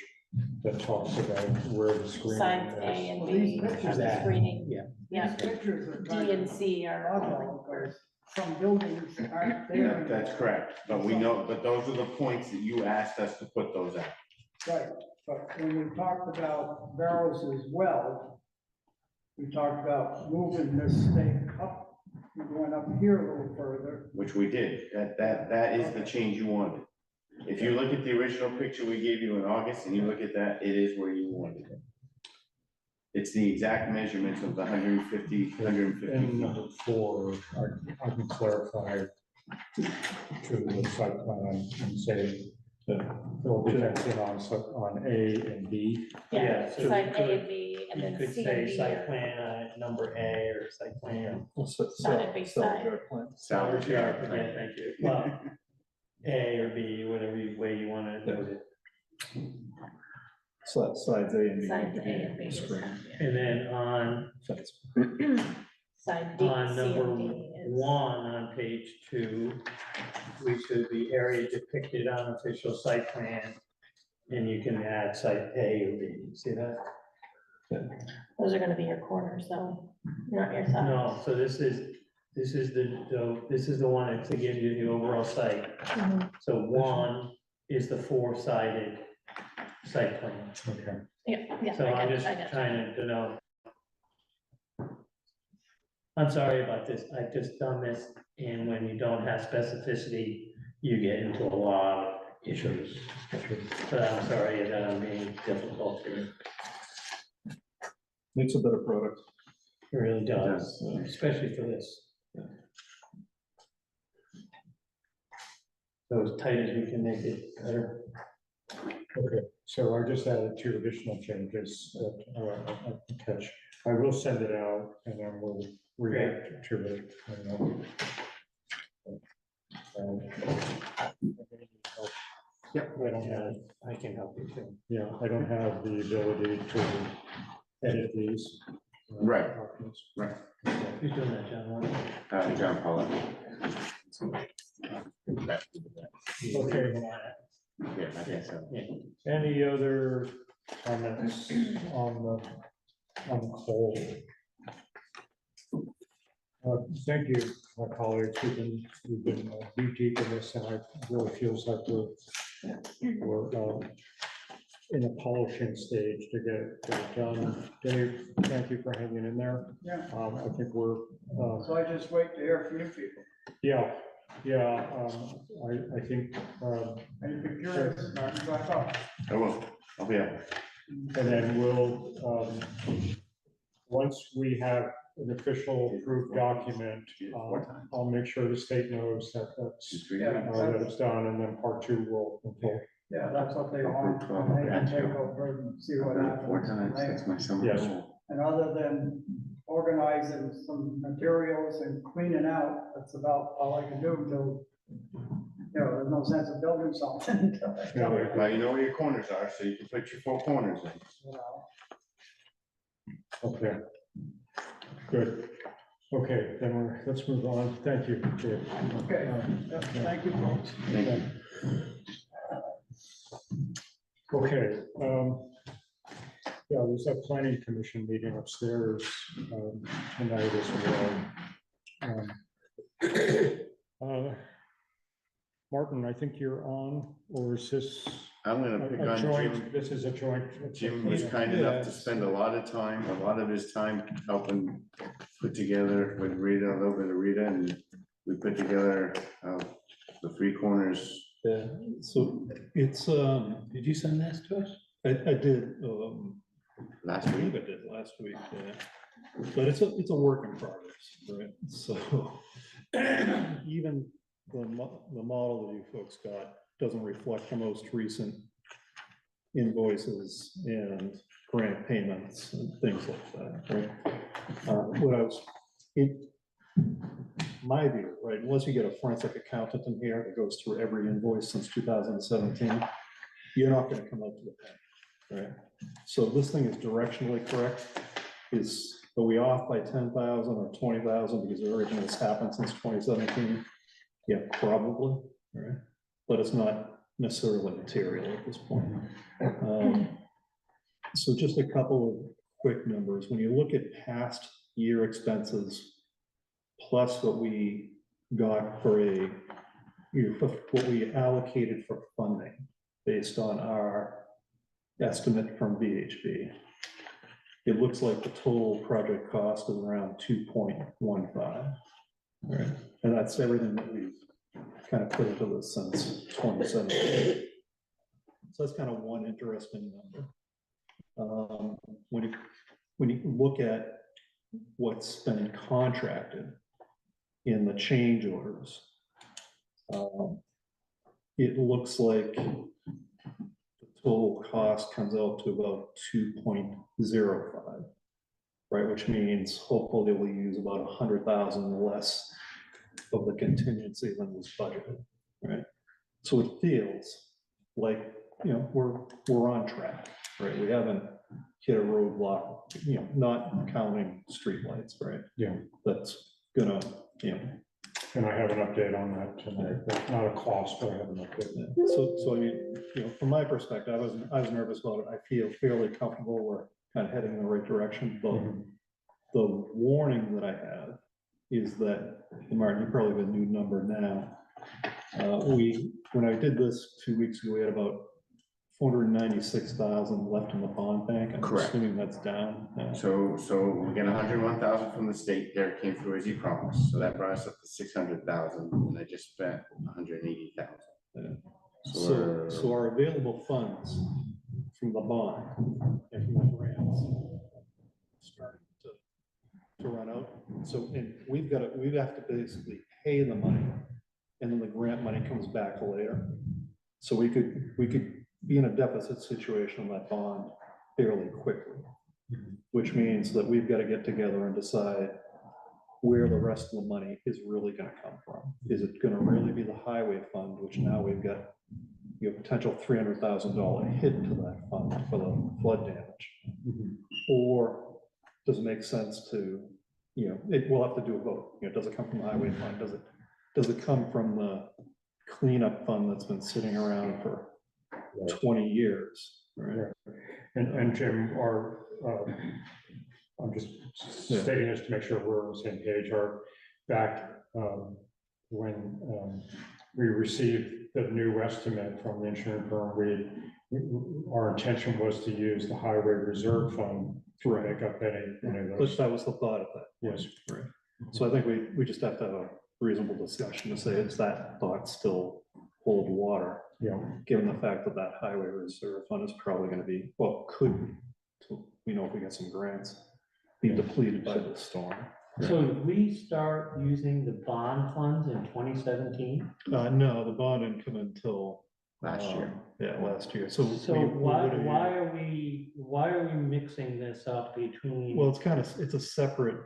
that talks about where the screen sides A is. and Well, B these are pictures the are- screening. yeah. Yeah, These pictures are D kind and of C are. oddball, because some buildings aren't there. Yeah, that's correct, but we know, but those are the points that you asked us to put those at. Right, but when we talked about barrels as well, we talked about moving this stake up, and going up here a little further. Which we did, that is the change you wanted. If you look at the original picture we gave you in August and you look at that, it is where you wanted it. It's the exact measurements of the 150 And feet. number 4, I can clarify to the site plan and say that they'll be fencing on A and B. Yeah, so Side you A could- and B, and you then could C and say D site are plan number A or site plan. Side by side. Salvage yard. Yeah, thank you. Well, A or B, whatever way you want to note it. Sides A and B. Side A and B is Screen. fine, yeah. And then on, Side D, on C number and D is. 1 on page 2, we should be area depicted on official site plan and you can add site A or B, see that? Those are gonna be your corners though, not your sides. No, so this is the one that's to give you the overall site. Mhm. So one is the four-sided site plan. Okay. Yeah, yeah. So I I'm get it, just I get it. trying to know. I'm sorry about this, I've just done this, and when you don't have specificity, you get into a lot of issues. But I'm sorry that I'm being difficult here. Makes a better product. It really does, especially for this. So as tight as we can make it better. Okay, so I just added 2 additional changes that I can catch. I will send it out and then we'll react to it. Yep. I don't have, I can help you too. yeah, I don't have the ability to edit these. Right. documents. Right. Who's doing that, John? John Pollock. Okay, Yeah, I think so. Yeah. any other comments on the whole? Thank you, my colleagues. We've been deep in this, and I really feels like we're in a polishing stage to get it done. Dave, thank you for hanging in there. Yeah, I think we're, so I just wait to hear from you people. yeah, I think, And you'd be curious, Martin, back up. I will, I'll be up. and then we'll, once we have an official approved document, I'll make sure the state knows that that it's done, and then part 2 will unfold. Yeah, that's what they want, and they can take over and see what happens. 4 times, that's my summer Yes. goal. And other than organizing some materials and cleaning out, that's about all I can do until, there's no sense of building something until I Yeah, Well, you know where your corners are, so you can put your 4 corners in. you know. Okay. Good. Okay, then let's move on. Thank you, Dave. Okay, yeah, thank you, folks. Thank you. Okay, yeah, there's a planning commission meeting upstairs tonight as well. Martin, I think you're on, or is this I'm gonna pick a on Jim. joint? This is a joint. Jim was kind enough to spend a lot of his time helping put together with Rita, a little bit of Rita, and we put together the 3 corners. Yeah, so it's, Did you send this to us? I did, Last I week. believe I did last week, yeah. But it's a work in progress, right? So even the model that you folks got doesn't reflect the most recent invoices and grant payments and things like that, right? What I was, in my view, right, unless you get a forensic accountant in here that goes through every invoice since 2017, you're not gonna come up to the penny, right? So this thing is directionally correct. Are we off by 10,000 or 20,000 because everything that's happened since 2017? Yeah, probably, right? But it's not necessarily material at this point. So just a couple of quick numbers. When you look at past year expenses, plus what we got for what we allocated for funding based on our estimate from VHB, it looks like the total project cost is around 2.15. Right, and that's everything that we've kind of put into this since 2017. So that's kind of one interesting number. When you look at what's been contracted in the change orders, it looks like the total cost comes out to about 2.05, right? Which means hopefully we'll use about 100,000 less of the contingency than was budgeted, right? So it feels like, we're on track, right? We haven't hit a roadblock, not counting streetlights, right? Yeah. That's gonna, And I have an update on that tonight, but not a cost, but I have an update. So I mean, from my perspective, I was nervous about it. I feel fairly comfortable we're kind of heading in the right direction, but the warning that I have is that, and Martin, you probably have a new number now. When I did this 2 weeks ago, we had about 496,000 left in the bond bank. I'm Correct. assuming that's down now. So we get 101,000 from the state, there it came through as he promised, so that brought us up to 600,000, and I just spent 180,000. So our available funds from the bond and from the grants starting to run out. So, and we have to basically pay the money, and then the grant money comes back later. So we could be in a deficit situation on that bond fairly quickly, which means that we've got to get together and decide where the rest of the money is really going to come from. Is it going to really be the highway fund, which now we've got potential $300,000 hit to that fund for the flood damage, or does it make sense to, we'll have to do a vote. Does it come from the highway fund? Does it come from the cleanup fund that's been sitting around for 20 years? Right. And Jim, I'm just stating this to make sure we're on the same page. Back when we received the new estimate from the engineering firm, our intention was to use the highway reserve fund to make up any of those. That was the thought of that. Yes. Right. So I think we just have to have a reasonable discussion to say, is that thought still hold water? Yeah. Given the fact that that highway reserve fund is probably going to be, could be, if we get some grants, be depleted by the storm. So did we start using the bond funds in 2017? No, the bond didn't come until Last year. Yeah, last year. So why are we mixing this up between? Well, it's a separate.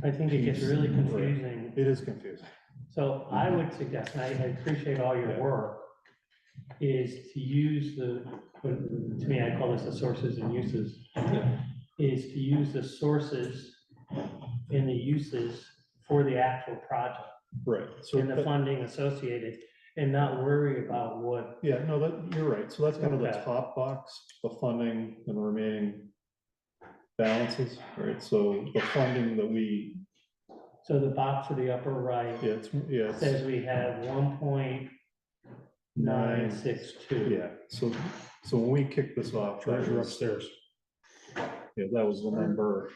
I think it gets really confusing. It is confusing. So I would suggest, and I appreciate all your work, is to use to me, I call this the sources and uses, is to use the sources and the uses for the actual project. Right. So and the funding associated, and not worry about what. Yeah, no, you're right. So that's kind of the top box, the funding and the remaining balances, right? So the funding that So the box to the upper right. It says we have 1.962. Yeah, so when we kicked this off, Treasure upstairs. Yeah, that was the number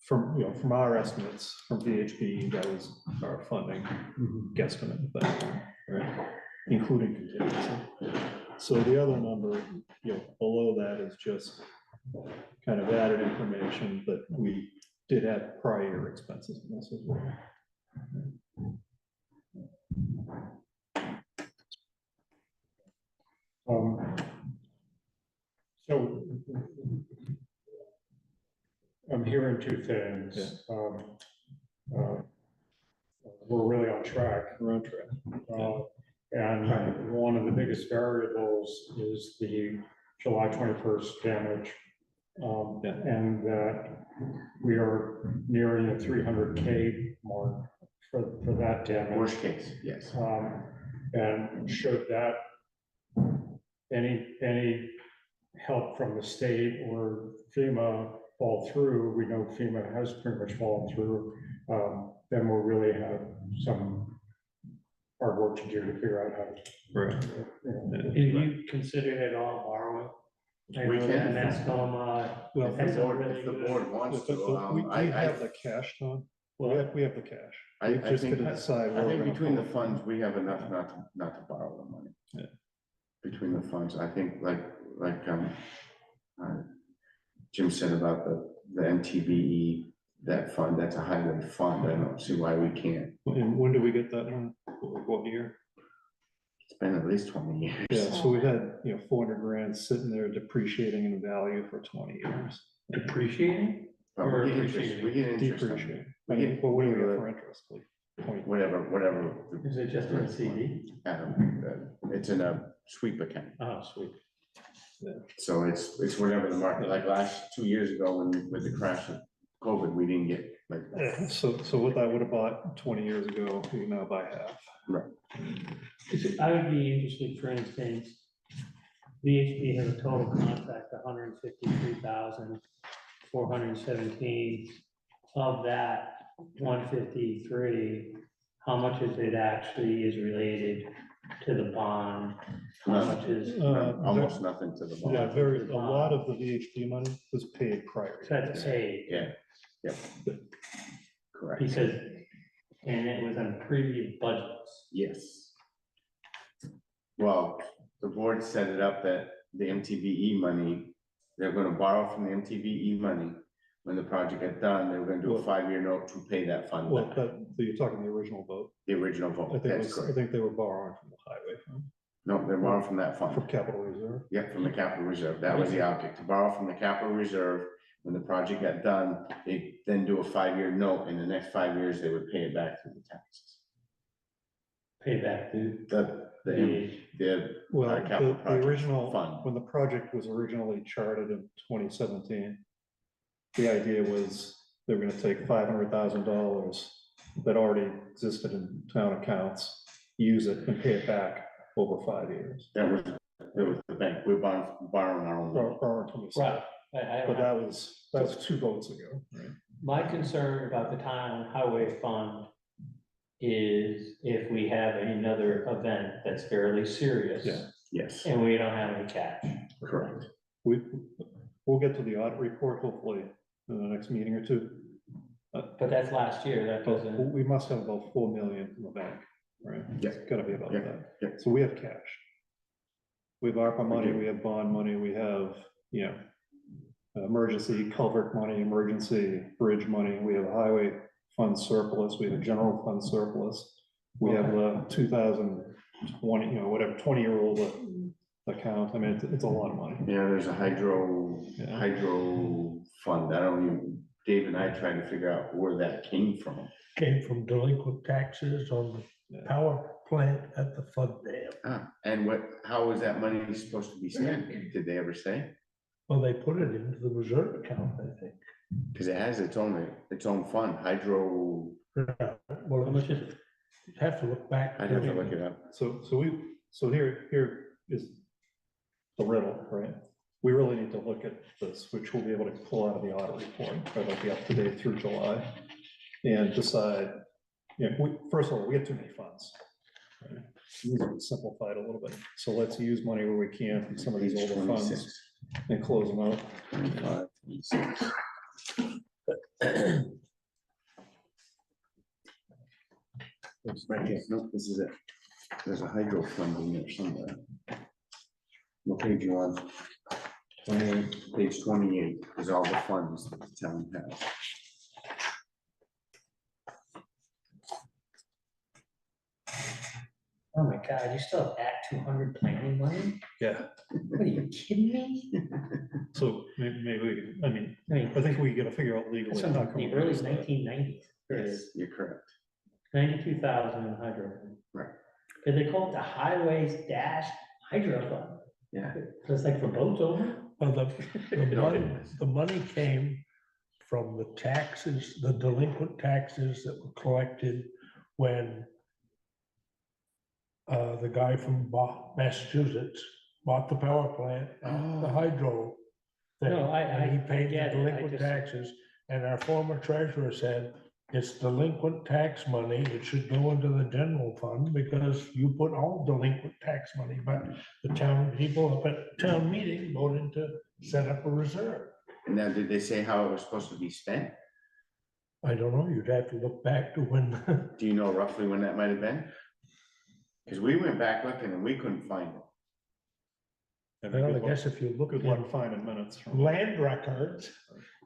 from our estimates from VHB, that was our funding guesstimate at that point, right? Including contingency. So the other number, below that is just kind of added information that we did have prior year expenses in this as well. So I'm hearing two things. We're really on track. We're on track. And one of the biggest variables is the July 21st damage. And that we are nearing the 300K mark for that damage. Worst case, yes. And should that, any help from the state or FEMA fall through, we know FEMA has pretty much fallen through, then we'll really have some hard work to do to figure out how to. Right. Have you considered at all borrowing? We can. Well, If the board wants to. we have the cash, Tom. We have the cash. I Just think, gonna decide where I we're think gonna between the pull it. funds, we have enough not to borrow the money. Yeah. Between the funds, I think Jim said about the MTBE, that fund, that's a highway fund. I don't see why we can't. And when do we get that one? What year? It's been at least 20 years. Yeah, so we had, 400 grand sitting there depreciating in value for 20 years. Depreciating? But Or we get interest, appreciating? we get interest on it. Depreciating. We get- Well, what do we get for interest? Like 20. Whatever. Is it just in a CD? It's in a sweep account. Oh, sweet. So it's whatever the market, like 2 years ago when with the crash of COVID, we didn't get like, So what I would have bought 20 years ago, you can now buy half. I would be interested, for instance, VHB has a total contract, 153,417. Of that 153, how much is it actually is related to the bond? How much is, almost nothing to the Yeah, bottom. a lot of the VHP money was paid prior. that's paid? Yeah, correct, Because, and it was on previous budgets. yes. Well, the board set it up that the MTBE money, they're gonna borrow from the MTBE money. When the project got done, they were gonna do a 5-year note to pay that fund Well, back, you're talking the original vote. the original I vote, think that's correct. they were borrowing from the highway fund, No, they're borrowing from that from fund, capital reserve. yeah, from the capital reserve, that was the object, to borrow from the capital reserve. When the project got done, they then do a 5-year note, in the next 5 years, they would pay it back through the taxes. Pay back to The Well, capital the project original, fund. when the project was originally charted in 2017, the idea was they were gonna take $500,000 that already existed in town accounts, use it and pay it back over 5 years. That was the bank, we're borrowing our own money. Borrowing from the Right. state. I But don't have, that was 2 votes ago, right? my concern about the town highway fund is if we have another event that's fairly serious. Yeah. Yes, And we don't have any cash. correct. We'll get to the audit report hopefully in the next meeting or two. But that's last year, that But doesn't, we must have about 4 million in the bank, right? Yeah. It's gotta be about Yeah, that. yeah. So we have cash. We have ARPA money, do. we have bond money, we have, emergency culvert money, emergency bridge money, we have a highway fund surplus, we have a general fund surplus. We have the 2020, whatever, 20-year-old account. I mean, it's a lot of money. Yeah, there's a hydro Yeah. fund, I don't even, Dave and I tried to figure out where that came from. Came from delinquent taxes on the power plant at the flood dam. And how was that money supposed to be spent? Did they ever say? Well, they put it into the reserve account, I think. Because it has its own fund, hydro, Well, how much is it? you'd have to look back. I'd have to look it up. So here is the riddle, right? We really need to look at this, which we'll be able to pull out of the audit report, that'll be up to date through July, and decide, first of all, we have too many funds. Right? We need to simplify it a little bit. So let's use money where we can from some of these older funds 26, and close them out. 25, 26. Right here, no, this is it. There's a hydro fund in there somewhere. What page you on? Page 28 is all the funds that the town has. Oh my God, you still have Act 200 planning money? Yeah. What, are you kidding me? So maybe, I mean, I think we gotta figure out legally. that's from how come the we early use that. 1990s. Yes, you're correct. 92,000 in hydro. Right. Did they call it the highways dash hydro fund? Yeah. So it's like for boats over? Well, the money came from the taxes, the delinquent taxes that were collected when the guy from Massachusetts bought the power plant, the hydro thing. No, and he paid get the it, I delinquent just- taxes, and our former treasurer said, it's delinquent tax money, it should go into the general fund, because you put all delinquent tax money, but the town people up at town meeting voted to set up a reserve. And now, did they say how it was supposed to be spent? I don't know, you'd have to look back to when, Do you know roughly when that might have been? Because we went back looking and we couldn't find it. well, I guess if you look Good at luck finding minutes from. land records,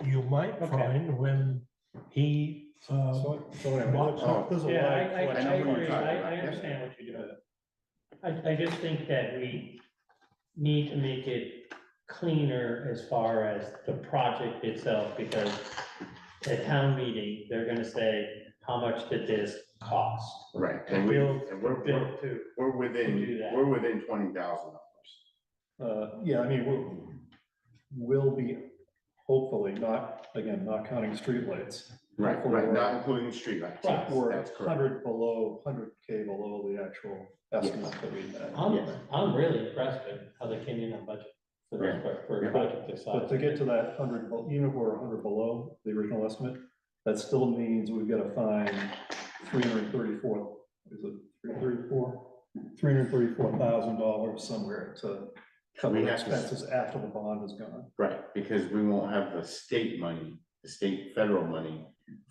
you might Okay. find when he, So anyway, Well, there's a Yeah, lot. I know what you're agree. talking I about, yeah. understand what you're doing. I just think that we need to make it cleaner as far as the project itself, because at town meeting, they're gonna say, how much did this cost? Right, And and Bill, we're Bill too. we're to do within, that. we're within $20,000. Yeah, I mean, we'll be hopefully only, not, again, not counting streetlights. Right, right, not including streetlights, yes, We're that's correct. 100K below the actual estimate that we had. I'm really impressed with how they came in on budget for the most part, for a project this size. But to get to that 100, even if we're 100 below the original estimate, that still means we've got to find 334, is it 334? $334,000 somewhere to cover We the have to- expenses after the bond is gone. Right, because we won't have the state money, the state federal money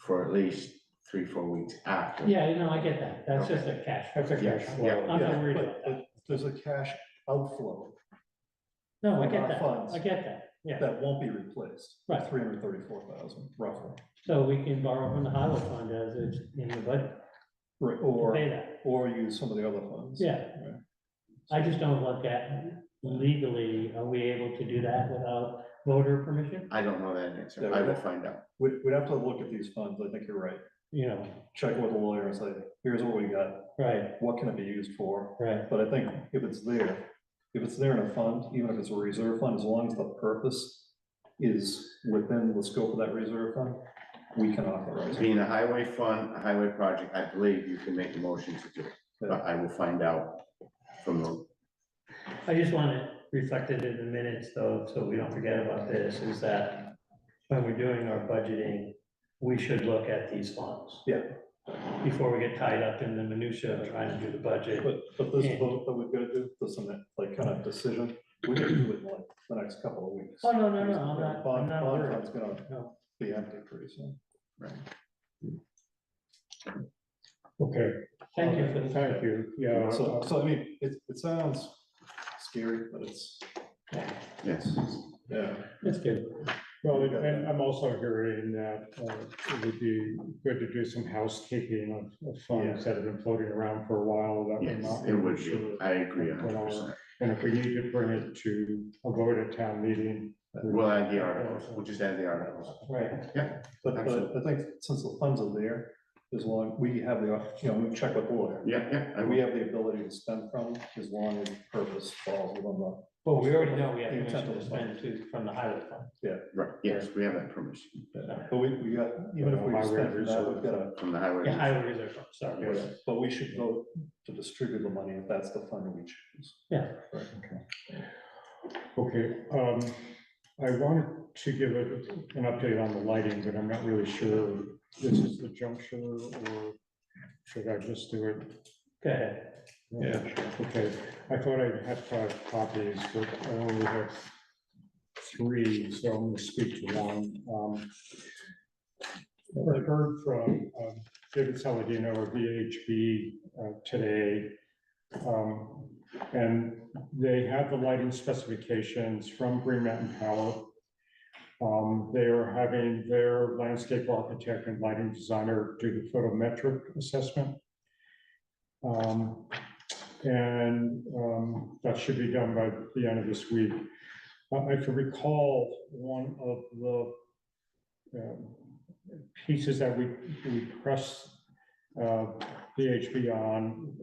for at least 3-4 weeks after. Yeah, no, I get that. That's just a cash. That's a cash Yes, flow. yeah. I'm not worried But about that. there's a cash outflow No, I of get our that. funds. I get that. Yeah. that won't be replaced. Right. 334,000 roughly. So we can borrow from the highway fund as it's in the budget Right, to pay that. or use some of the other funds. Yeah. Right. I just don't look at legally, are we able to do that without voter permission? I don't know that answer, Yeah, I will we- find out. We'd have to look at these funds, I think you're right. You know, Check with the lawyer and say, here's what we got, right, what can it be used for? right. But I think if it's there in a fund, even if it's a reserve fund, as long as the purpose is within the scope of that reserve fund, we can authorize it. Being a highway fund, a highway project, I believe you can make a motion to do it, but I will find out from the, I just want it reflected in the minutes though, so we don't forget about this, is that when we're doing our budgeting, we should look at these funds. Yeah. Before we get tied up in the minutia of trying to do the budget. But this Yeah. vote that we've got to do, this like kind of decision, we can do it in like the next couple of weeks. Oh, no, I'm not Bond worried. fund's gonna No. be empty pretty soon. Okay, Thank you for the. thank you, yeah. So I mean, it sounds scary, but it's, yes. yeah. That's good. Well, and I'm also hearing that it would be good to do some housekeeping of funds that have been floating around for a while that we're Yes, not. it would really be, sure I agree what are. 100%. And if we need to bring it to a vote at town meeting. We'll add the articles, we'll just add the articles. Right. But I think since the funds are there, as long, we have the, we check with the lawyer. Yeah, And we have the ability to spend from it as long as purpose falls within the. Well, we already know we have The intent permission of to the fund. spend from the highway fund. right, yes, we have that permission But we got, even if we Highway spend from that, reserve. we've got to, from the highway. Yeah, highway reserve fund, sorry. Yes. but we should vote to distribute the money if that's the fund we choose. Yeah. Right, Okay, I wanted to give an update on the lighting, but I'm not really sure this is the juncture or should I just do it? Go ahead. Yeah, Okay, I thought I had 5 copies, but I only have 3, so I'm gonna speak to one. I heard from David Saladino of VHB today. And they have the lighting specifications from Green Mountain Power. They are having their landscape architect and lighting designer do the photometric assessment. That should be done by the end of this week. I can recall one of the pieces that we pressed VHB on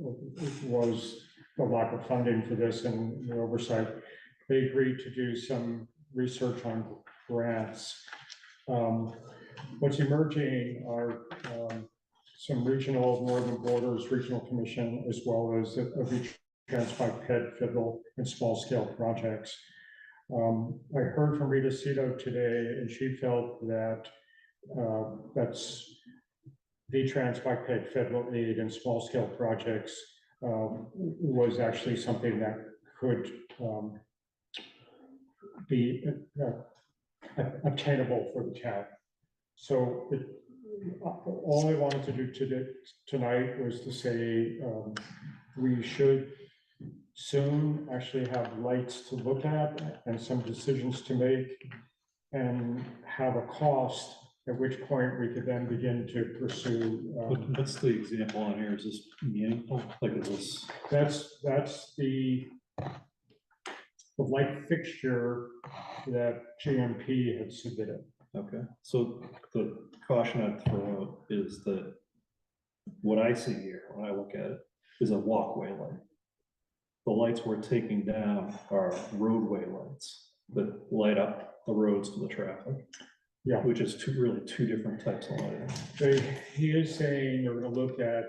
was the lack of funding for this and the oversight. They agreed to do some research on grants. What's emerging are some regional, Northern Borders Regional Commission, as well as a V-Trans by PED, federal and small scale projects. I heard from Rita Cito today, and she felt that that's V-Trans by PED, federal aid and small scale projects was actually something that could be obtainable for the town. So all I wanted to do tonight was to say we should soon actually have lights to look at and some decisions to make and have a cost, at which point we could then begin to pursue. What's the example on here? Is this meaningful? Like, is this? That's the light fixture that GMP had submitted. Okay, so the caution I'd throw out is that what I see here, when I look at it, is a walkway light. The lights we're taking down are roadway lights that light up the roads to the traffic. Yeah. which is two different types of lighting. He is saying they're gonna look at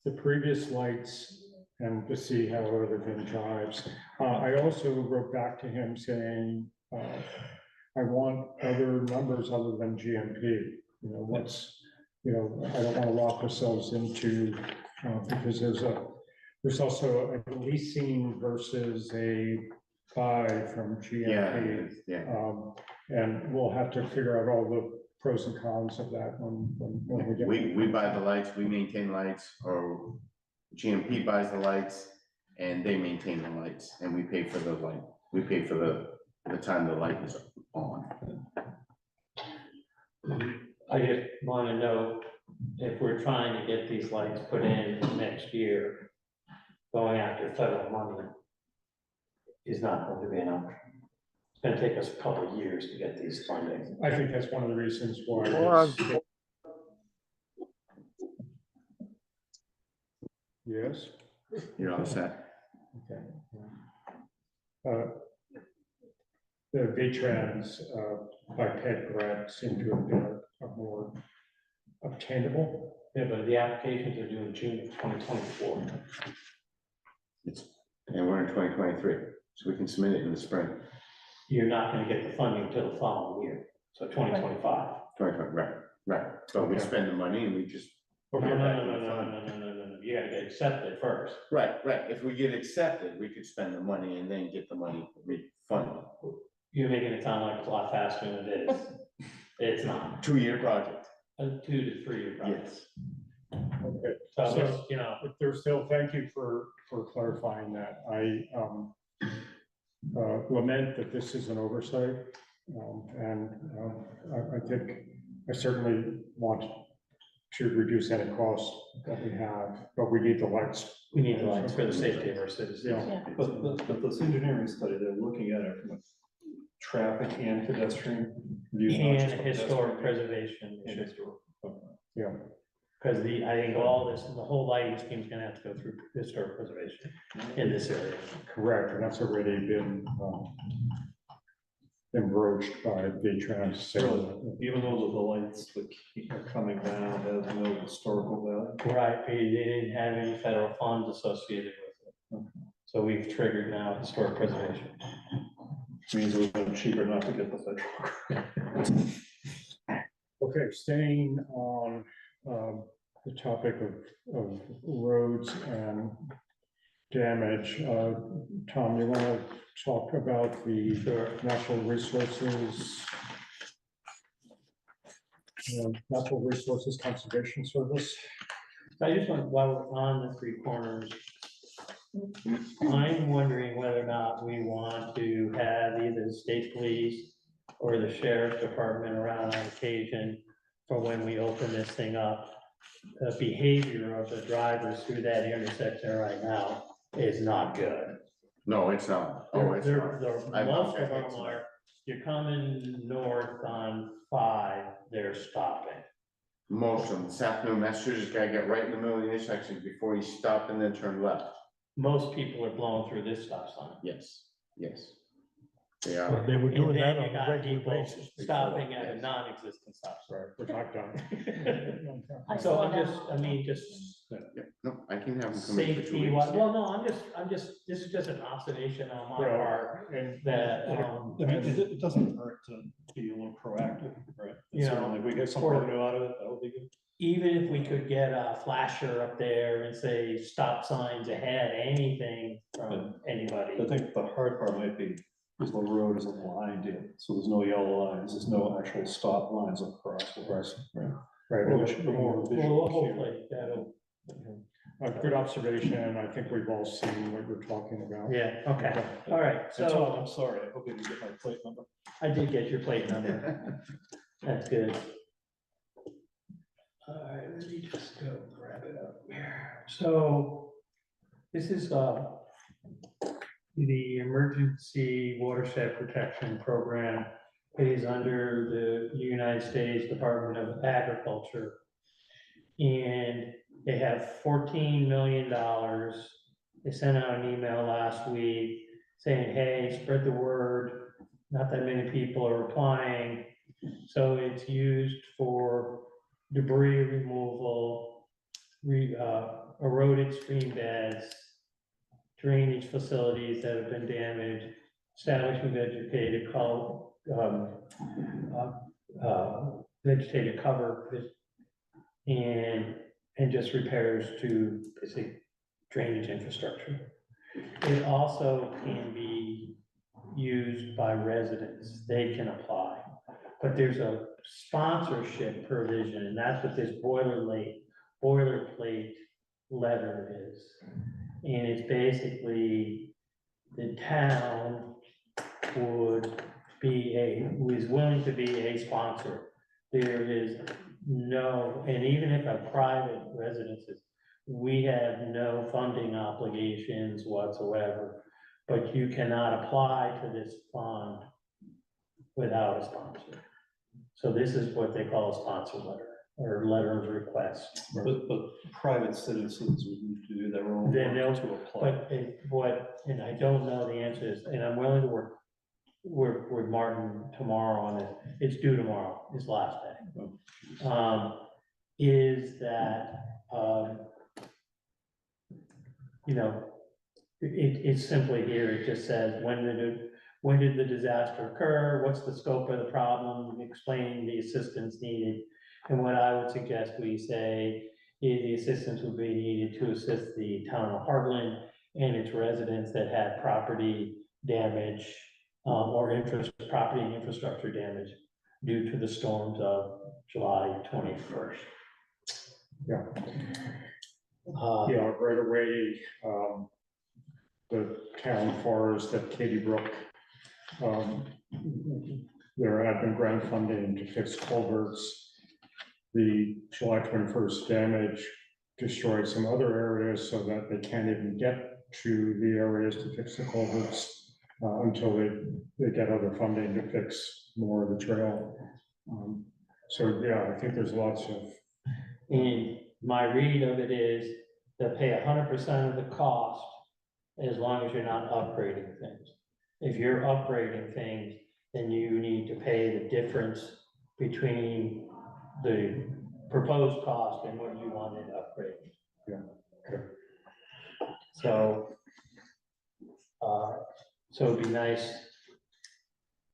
the previous lights and to see how everything jives. I also wrote back to him saying, I want other numbers other than GMP, you know, I don't wanna lock ourselves into, because there's also a leasing versus a buy from GMP. And we'll have to figure out all the pros and cons of that when we get. We buy the lights, we maintain lights, or GMP buys the lights and they maintain the lights, and we pay for the light. We pay for the time the light is on. I just want to know if we're trying to get these lights put in next year, going after federal money is not going to be an option. It's gonna take us a couple of years to get these funding. I think that's one of the reasons why. Yes. You're all set? Okay. The V-Trans by Ted grant seem to have been a more obtainable. Yeah, but the applications are due in June of 2024. And we're in 2023, so we can submit it in the spring. You're not gonna get the funding until the following year, so 2025. 2025, right. So we spend the money and we just. No, you gotta get accepted first. Right. If we get accepted, we could spend the money and then get the money refunded. You're making it sound like it's a lot faster than it is. It's not. 2-year project. A 2 to 3 year project. Yes. Okay. So, So- it's, you know, But there's still, thank you for clarifying that. I lament that this is an oversight. And I think I certainly want to reduce any cost that we have, but we need the lights. we need the lights for the safety of our citizens. Yeah. But this engineering study, they're looking at it from a traffic and pedestrian view. not And just a historic pedestrian preservation. view. And historic. Okay. Yeah. Because I think all this, the whole lighting scheme is gonna have to go through historic preservation in this area. Correct, and that's already been broached by V-Trans. So even though the lights that are coming down have no historical value. Right, they didn't have any federal funds associated with it. So we've triggered now historic preservation. Means it would have been cheaper not to get the federal. Okay, staying on the topic of roads and damage, Tom, you want to talk about the natural resources? Natural Resources Conservation Service? So I just want, while we're on the three corners, I'm wondering whether or not we want to have either the state police or the sheriff's department around on occasion for when we open this thing up. The behavior of the drivers through that intersection right now is not good. No, it's not. Oh, it's not. Most of them are, you're coming north on 5, they're stopping. Most of them. This afternoon, Massachusetts gotta get right in the middle of the intersection before he stopped and then turn left. Most people are blowing through this stop sign. Yes. They are. They were And doing then that you on got a regular people basis. stopping at a non-existent stop sign. We're not done. So I'm just, I mean, just Yeah, no, I can have them come in for 2 safety, weeks. well, no, I'm just, this is just an observation on my Well, part and that, I mean, it doesn't hurt to be a little proactive, right? You know, Certainly, if we get some revenue out of it, that would be good. even if we could get a flasher up there and say, stop signs ahead, anything from anybody. I think the hard part might be, is the road is lined in, so there's no yellow lines, there's no actual stop lines across. Right. right, Which the more Well, visual. hopefully, that'll, a good observation. I think we've all seen what you're talking about. yeah, okay, all right, So so I'm sorry, I hope you didn't get my plate number. I did get your plate number, that's good. All right, let me just go grab it up here. So this is the Emergency Watershed Protection Program. It is under the United States Department of Agriculture. And they have $14 million. They sent out an email last week saying, hey, spread the word. not that many people are applying. So it's used for debris removal, eroded stream beds, drainage facilities that have been damaged, establishing vegetated cover, and just repairs to basic drainage infrastructure. It also can be used by residents, they can apply. But there's a sponsorship provision, and that's what this boilerplate letter is. And it's basically the town is willing to be a sponsor. There is no, and even if a private residences, we have no funding obligations whatsoever, but you cannot apply to this fund without a sponsor. So this is what they call a sponsor letter, or letter of request. But private citizens would need to do their own Then they'll- work to apply. But and I don't know the answer is, and I'm willing to work with Martin tomorrow on it. It's due tomorrow, his last day. Is that, it's simply here, it just says, when did the disaster occur? What's the scope of the problem? Explain the assistance needed. And what I would suggest we say is the assistance would be needed to assist the town of Hartland and its residents that had property damage or property and infrastructure damage due to the storms of July 21st. Yeah. Yeah, right away, the town forest at Katy Brook, there had been grant funding to fix culverts. The July 21st damage destroyed some other areas so that they can't even get to the areas to fix the culverts until they get other funding to fix more of the trail. So yeah, I think there's lots of. And my read of it is they'll pay 100% of the cost as long as you're not upgrading things. If you're upgrading things, then you need to pay the difference between the proposed cost and what you wanted upgraded. Yeah, okay. So it'd be nice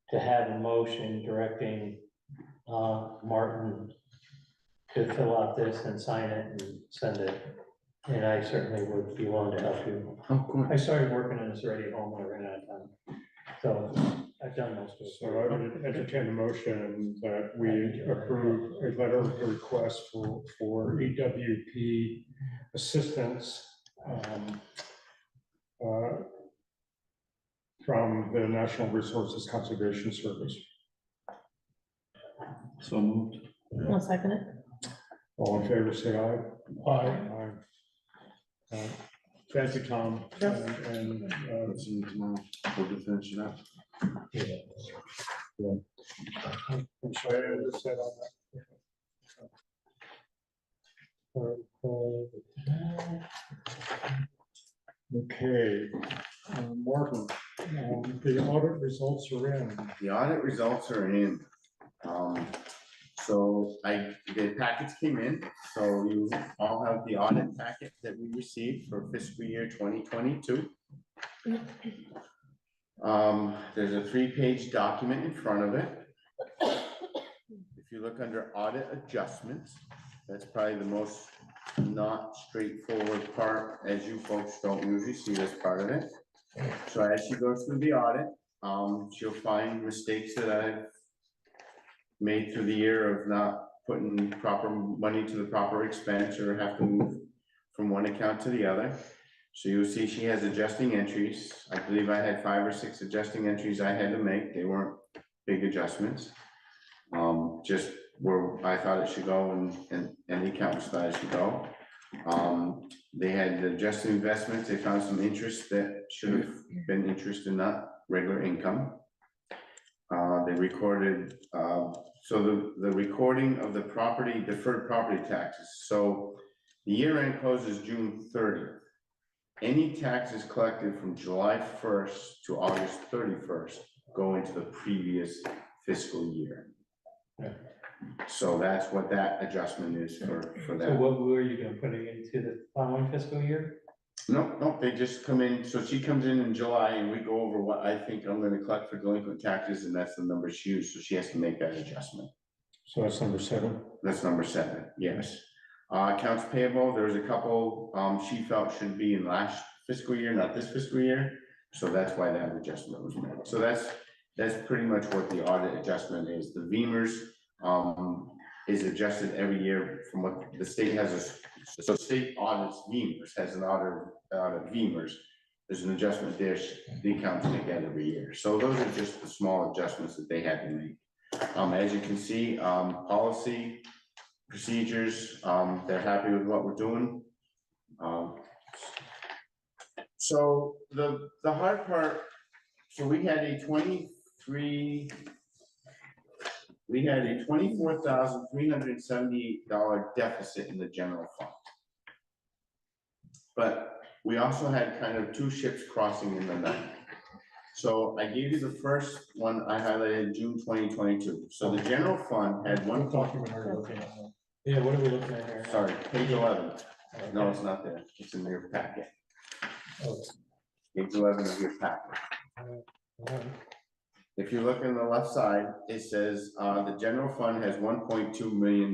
to have a motion directing Martin to fill out this and sign it and send it. And I certainly would be willing to help you. Oh, cool. I started working on this already at home when I ran out of time. So I've done most of it. So I would entertain a motion that we approve a letter of request for EWP assistance from the National Resources Conservation Service. So moved. I'll second it. All in favor, say aye. Aye. Thank you, Tom. And See you tomorrow. We'll just finish it up. should I end this set on that? Okay, Martin, the audit results are in. The audit results are in. So the packets came in, so you all have the audit packet that we received for fiscal year 2022. There's a 3-page document in front of it. If you look under audit adjustments, that's probably the most not straightforward part, as you folks don't usually see this part of it. So as she goes through the audit, she'll find mistakes that I've made through the year of not putting proper money to the proper expense or have to move from one account to the other. So you'll see she has adjusting entries. I believe I had 5 or 6 adjusting entries I had to make. They weren't big adjustments. Just where I thought it should go and the accountants thought it should go. They had adjusted investments. They found some interest that should have been interest and not regular income. They recorded, so the recording of the deferred property taxes. So the year end closes June 30th. Any taxes collected from July 1st to August 31st go into the previous fiscal year. Yeah. So that's what that adjustment is for So that. what were you gonna put it into the following fiscal year? No, they just come in, so she comes in July and we go over what I think I'm gonna collect for delinquent taxes, and that's the number she used, so she has to make that adjustment. So that's number 7. That's number 7, yes. Accounts payable, there was a couple, she felt should be in last fiscal year, not this fiscal year, so that's why that adjustment was made. So that's pretty much what the audit adjustment is. The VEMR's, is adjusted every year from what the state has, so state audits VEMR's, has an audit VEMR's. There's an adjustment there, the accounts make that every year. So those are just the small adjustments that they had to make. As you can see, policy, procedures, they're happy with what we're doing. So the hard part, so we had a $24,378 deficit in the general fund. But we also had kind of 2 ships crossing in the night. So I gave you the first one I highlighted, June 2022. So the general fund had one. Document are you looking at? Yeah, what are we looking at here? Sorry, page 11. No, it's not there. It's in your packet. Page 11 of your packet. If you look on the left side, it says, the general fund has $1.2 million.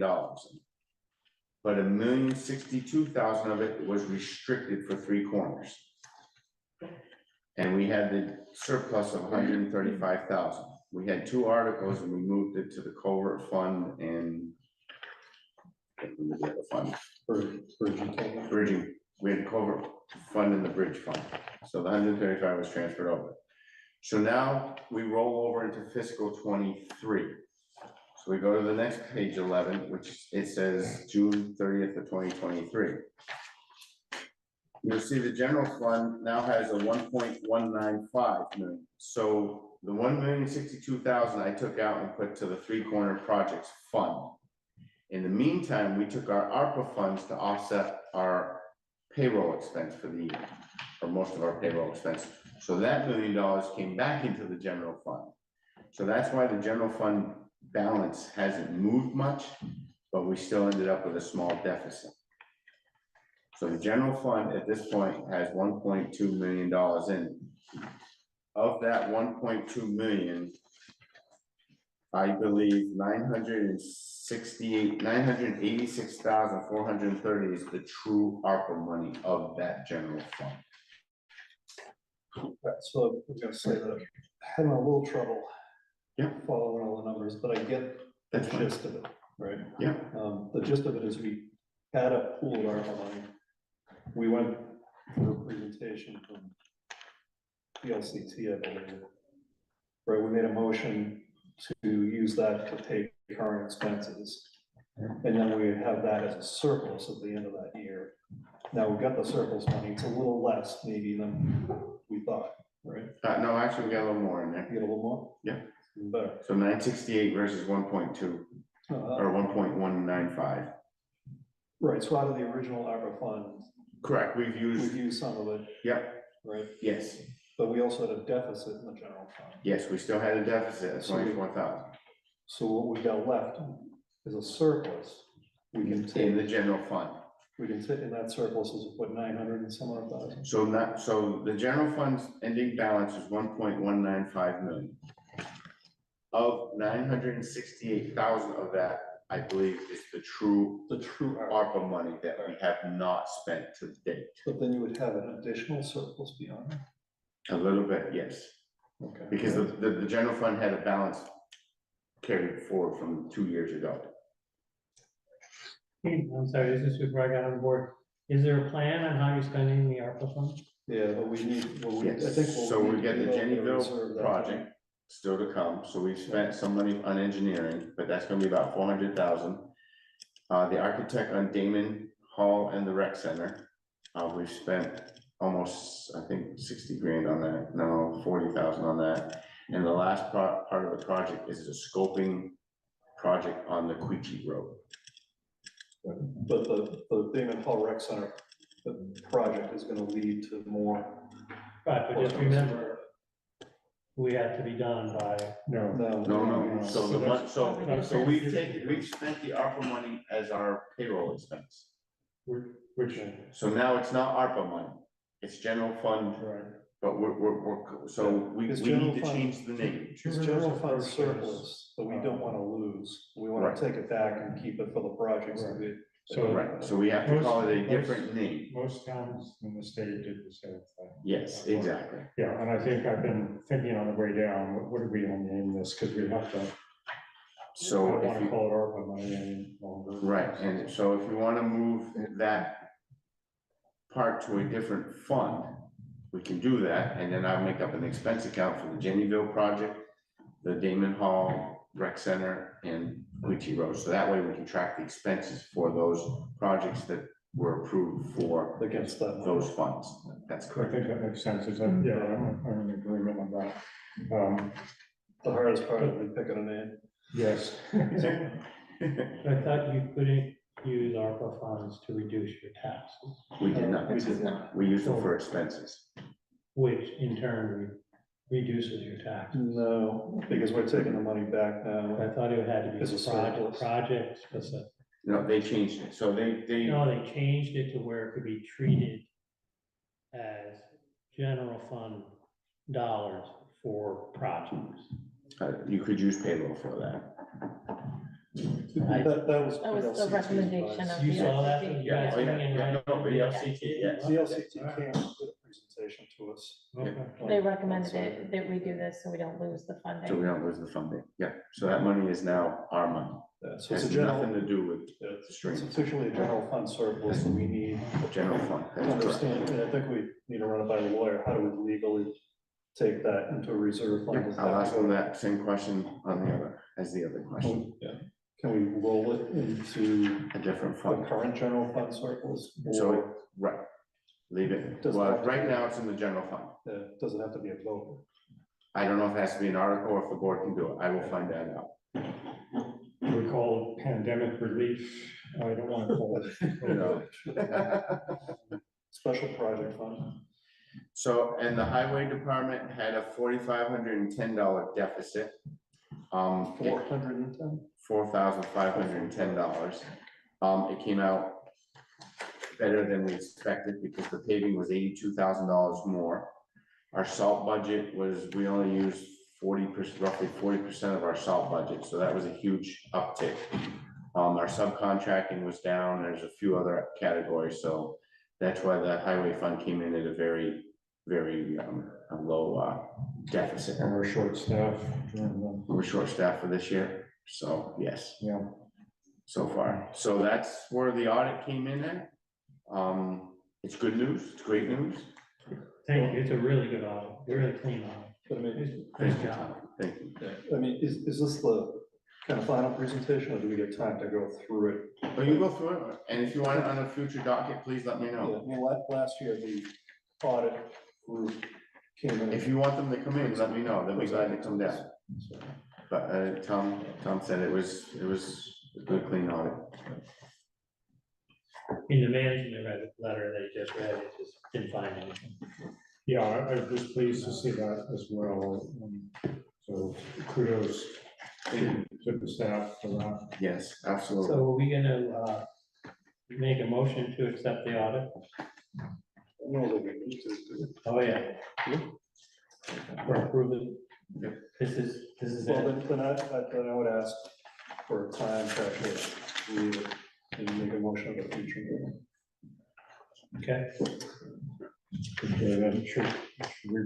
But $1,062,000 of it was restricted for 3 corners. And we had the surplus of $135,000. We had 2 articles and we moved it to the culvert fund and the other fund. Bridging, we had culvert fund and the bridge fund. So the 135 was transferred over. So now we roll over into fiscal 23. So we go to the next page 11, which it says June 30th of 2023. You'll see the general fund now has a 1.195 million. So the 1,062,000 I took out and put to the 3 corner projects fund. In the meantime, we took our ARPA funds to offset our payroll expense for the year, or most of our payroll expense. So that $1 million came back into the general fund. So that's why the general fund balance hasn't moved much, but we still ended up with a small deficit. So the general fund at this point has $1.2 million in. Of that 1.2 million, I believe 986,430 is the true ARPA money of that general fund. So I'm gonna say that I'm having a little trouble. Yeah. Following all the numbers, but I get the That's fine. gist of it, right? Yeah. The gist of it is we had a pool of ARPA money. We went through a presentation from VLCT, I believe. Right, we made a motion to use that to pay current expenses. And then we have that as a surplus at the end of that year. Now we've got the surplus money, it's a little less maybe than we thought, right? No, actually, we got a little more in there. You get a little more? Yeah. Even better. So 968 versus 1.2 or 1.195. Right, so out of the original ARPA fund, Correct, we've we've used, used some of it, yep, right? yes, But we also had a deficit in the general fund. yes, we still had a deficit of 24,000 So what we got left is a surplus. We can in take, the general fund. we can take, in that surplus is what, 900 and some odd thousand? So the general fund's ending balance is 1.195 million. Of 968,000 of that, I believe is the true The true ARPA, ARPA money that we have not spent to date. but then you would have an additional surplus beyond that. A little bit, yes, Okay. because the general fund had a balance carried forward from 2 years ago. I'm sorry, this is before I got on board. Is there a plan on how you're spending the ARPA fund? Yeah, but we need, well, we, I Yes, think. what so we need get to the do, though, is reserve Jennyville that project still to come, so we've spent some money on engineering, but that's gonna be about 400,000. The architect on Damon Hall and the rec center, we've spent almost, I think, 60 grand on that, no, 40,000 on that. And the last part of the project is a scoping project on the Queechee Road. But the Damon Hall Rec Center, the project is gonna lead to more. Right, but just remember, we have to be done by, No, No, so the one, So so we've spent the ARPA money as our payroll expense. which, So now it's not ARPA money, it's general fund, right. but so we It's need general to fund. change the name. It's general fund surplus, that we don't wanna lose. We wanna Right. take it back and keep it for the projects that we. So- Right, so we have to call it a different name. Most towns in the state did the same thing. Yes, exactly. Yeah, and I think I've been thinking on the way down, what do we name this? Because we have to, I So don't if want to you, call it ARPA money any longer. right, and so if you wanna move that part to a different fund, we can do that, and then I'll make up an expense account for the Jennyville project, the Damon Hall Rec Center, and Gucci Road, so that way we can track the expenses for those projects that were approved for Against that. those funds. That's I correct. think that makes sense. Is that, yeah, I'm in agreement on that. The hardest part will be picking a name. Yes. I thought you couldn't use ARPA funds to reduce your taxes, We did not, We did not. we used them for expenses. which in turn reduces your taxes. No, because we're taking the money back I now. thought it had to be It's a surplus. project specific. No, they changed it, so they, No, they changed it to where it could be treated as general fund dollars for projects. you could use payroll for that. That was. That was the VLCT recommendation advice. of You saw that, VLCT. you guys Oh, yeah, coming in, yeah, right? no, but VLCT, yes. VLCT came did a presentation to us. Okay. They recommended it, that we do this so we don't lose the So we funding. don't lose the funding, yeah, so that money is now our money, Yeah, so it's a has general, nothing to do with it's stream, officially a general fund surplus, so we need general fund, to that's correct. understand, and I think we need to run it by a lawyer, how do we legally take that into a reserve fund? Yeah, Does I'll ask go- them that same question on the other, as the other question, Yeah, can we roll it into a different the fund, current general fund surplus? So it- Or right, leave it, Does it well, have to right be- now it's in the general fund. does it have to be a vote? I don't know if it has to be an article or if the board can do it, I will find that out. We call it pandemic relief. I don't want to call it. You know. Special project fund. So, and the highway department had a $4,510 deficit. It- 410? $4,510. It came out better than we expected because the paving was $82,000 more. Our salt budget was, we only used 40%, roughly 40% of our salt budget, so that was a huge uptick. Our subcontracting was down, there's a few other categories, so that's why the highway fund came in at a very, very low deficit. And we're short staffed. We're short staffed for this year, so yes. Yeah. So far, so that's where the audit came in at. It's good news, it's great news. Thank you, it's a really good audit, really clean audit. But I mean, Nice Thank you, job. Tom. Thank you. I mean, is this the kind of final presentation, or do we get time to go through it? Well, you go through it, and if you want it on a future docket, please let me Yeah, know. well, last year, the audit group came in. If you want them to come in, let me know, they'll be glad to come down. But Tom said it was a good, clean audit. In the management letter that you just read, it just didn't find anything. Yeah, I was pleased to see that as well. So kudos to the staff for that. Yes, absolutely. So are we gonna make a motion to accept the audit? No, that we need to. Oh, yeah. Or approve it? Yep. This is Well, it. then I would ask for a time to actually read it and make a motion at a future meeting. Okay, Okay, then should we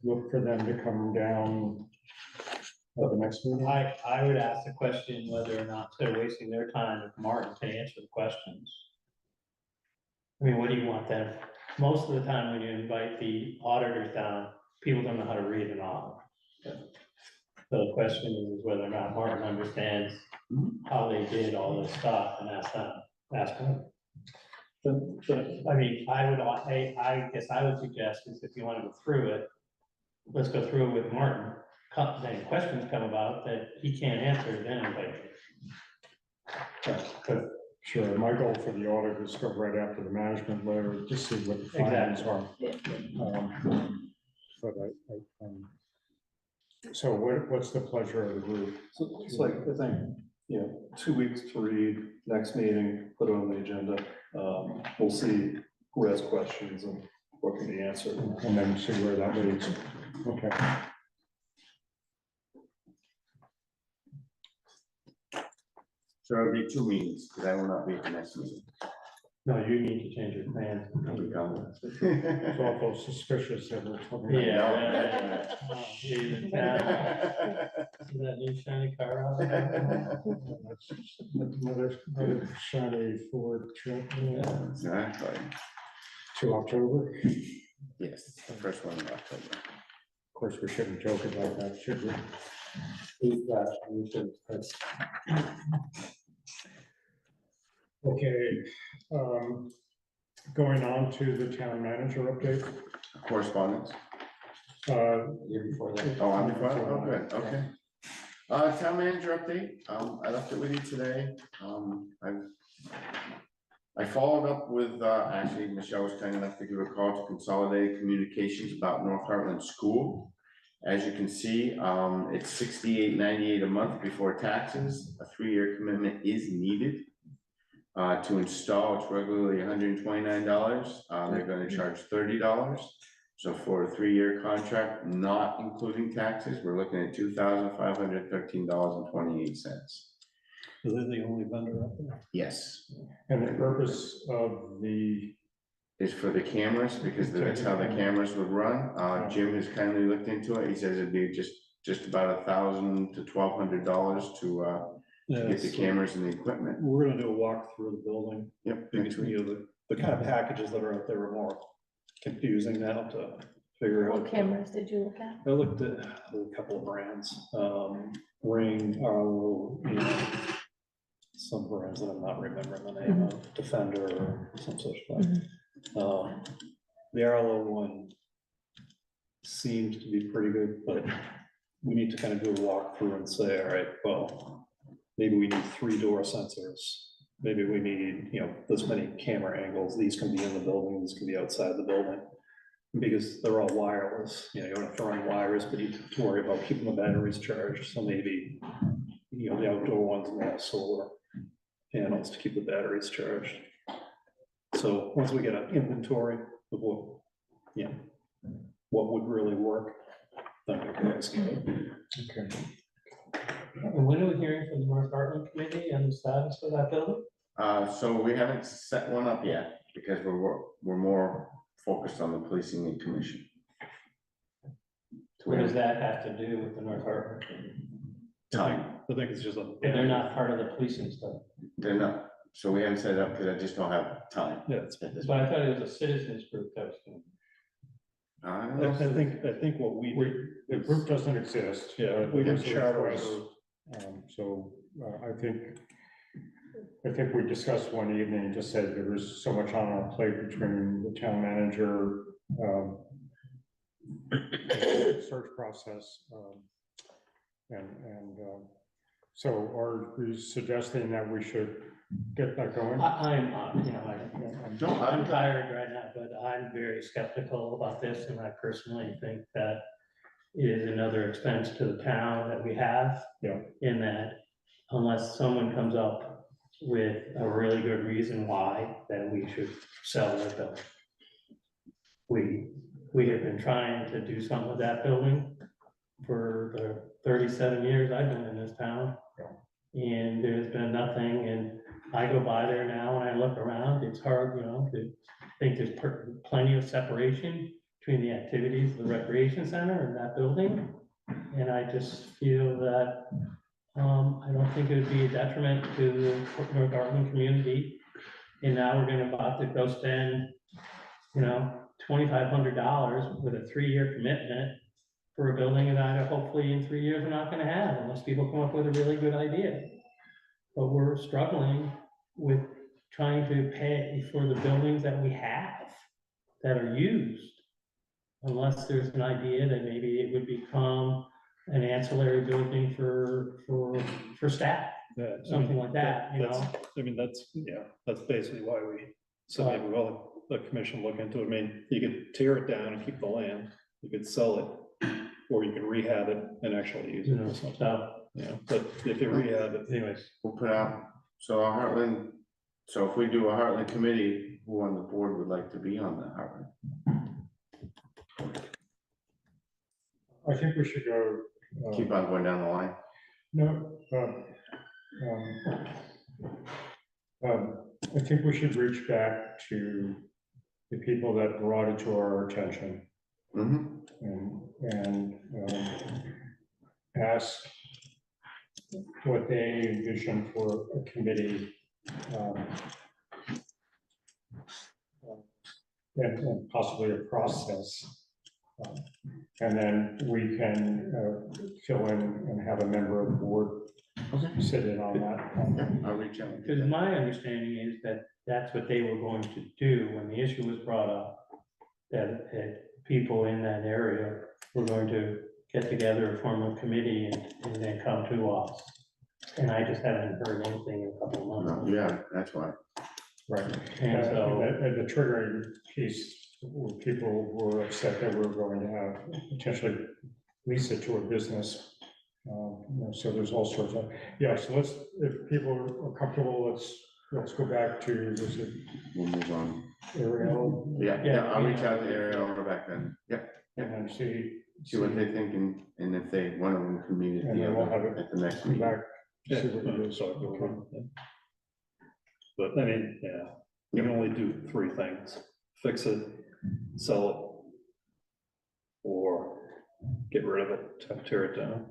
look for them to come down at the next meeting? I would ask the question whether or not they're wasting their time with Martin to answer the questions. I mean, what do you want them? Most of the time when you invite the auditors down, people don't know how to read an audit. So the question is whether or not Martin understands how they did all this stuff and ask them. I mean, I guess I would suggest is if you want to go through it, let's go through it with Martin. Then questions come about that he can't answer, then invite you. But sure, my goal for the audit is to go right after the management letter, just see what the findings are. But So what's the pleasure of the group? So it's like, I think, 2 weeks to read, next meeting, put it on the agenda. We'll see who has questions and what can be answered. And then see where that leads. Okay. So it'll be 2 meetings, because I will not be at the next meeting. No, you need to change your plans. It's awful suspicious that we're talking about. Yeah. Is that new shiny car out there? That's another shiny Ford truck, Exactly. to October. Of Yes, the first one in October. course, we shouldn't joke about that, should we? We should, okay, going on to the town manager update. Correspondence. Year before that. Oh, I'm, oh, good, okay. Town manager update, I left it with you today. I followed up with, actually, Michelle was kind enough to give a call to Consolidated Communications about North Hartland School. As you can see, it's $68.98 a month before taxes. A 3-year commitment is needed. To install, it's regularly $129. They're gonna charge $30. So for a 3-year contract, not including taxes, we're looking at $2,513.28. Are they the only vendor out there? Yes, And the purpose of the, is for the cameras, because that's how the cameras would run. Jim has kindly looked into it. He says it'd be just about $1,000 to $1,200 to get the cameras and the equipment. We're gonna do a walk through the building. Yep. Because the kind of packages that are out there are more confusing now to figure out. What cameras did you look at? I looked at a couple of brands, Ring, Arlo, some brands that I'm not remembering the name of, Defender or some such thing. The Arlo one seems to be pretty good, but we need to kind of do a walkthrough and say, all right, well, maybe we need 3 door sensors. Maybe we need, this many camera angles. These can be in the building, these can be outside the building. Because they're all wireless, you don't have to run wires, but you have to worry about keeping the batteries charged. So maybe, the outdoor ones may have solar panels to keep the batteries charged. So once we get an inventory of what would really work, then we can ask it. okay, And when are we hearing from the North Hartland Committee and the status of that building? So we haven't set one up yet, because we're more focused on the policing and commission. What does that have to do with the North Hartland? Time, I think it's just a. They're not part of the policing stuff. they're not, so we haven't set it up because I just don't have time. Yeah, it's. at this But I thought it was a citizens group that was doing. I don't I know. think what we did. the group doesn't exist. Yeah, we It did was a charter. request. So I think we discussed one evening and just said there was so much on our plate between the town manager, search process, so are we suggesting that we should get that going? I'm I'm tired right now, but I'm very skeptical about this, and I personally think that it is another expense to the town that we have. Yeah. In that, unless someone comes up with a really good reason why, then we should sell the building. We have been trying to do something with that building for the 37 years I've been in this town. And there's been nothing, and I go by there now and I look around, it's hard, to think there's plenty of separation between the activities of the recreation center and that building. And I just feel that, I don't think it would be a detriment to the North Hartland community. And now we're about to go spend, $2,500 with a 3-year commitment for a building that hopefully in 3 years we're not gonna have, unless people come up with a really good idea. But we're struggling with trying to pay for the buildings that we have, that are used. Unless there's an idea that maybe it would become an ancillary building for staff, Yeah, something like that, that's basically why we, so maybe the commission look into it. I mean, you could tear it down and keep the land, you could sell it or you can rehab it and actually use it or something, So, but if you rehab it, anyways, We'll put out, so a Heartland, so if we do a Heartland committee, who on the board would like to be on the Heartland? I think we should go. Keep on going down the line. No, I think we should reach back to the people that brought it to our attention and ask what they envision for a committee. And possibly a process. And then we can fill in and have a member of the board sit in on that. I'll reach out. because my understanding is that that's what they were going to do when the issue was brought up. That people in that area were going to get together, form a committee and then come to us. And I just haven't heard anything in a couple of No, months. yeah, that's why. Right. And so, And the triggering piece, were people were upset that we were going to have potentially lease it to a business. So there's all sorts of, so let's, if people are comfortable, let's go back to, was it We'll move on. Ariel? Yeah, I'll reach out to Ariel and Rebecca and, And then see see what they think and if they, one of them can meet at And the then we'll other, have it at the next come meeting. back. yeah, See what it is. so but I mean, you can only do three things: fix it, sell it, or get rid of it, tear it down.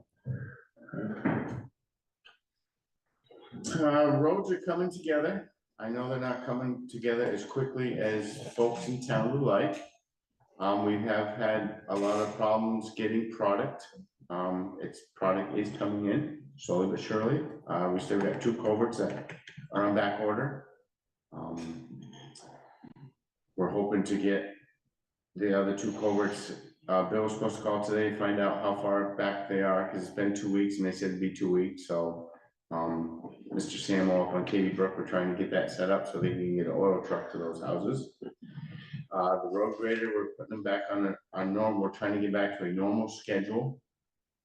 Roads are coming together. I know they're not coming together as quickly as folks in town would like. We have had a lot of problems getting product. Product is coming in slowly but surely. We still got 2 culverts that are on back order. We're hoping to get the other 2 culverts. Bill was supposed to call today, find out how far back they are, because it's been 2 weeks and they said it'd be 2 weeks, so. Mr. Samuel up on Katy Brook, we're trying to get that set up so they can get an oil truck to those houses. The road grader, we're putting them back on normal, we're trying to get back to a normal schedule.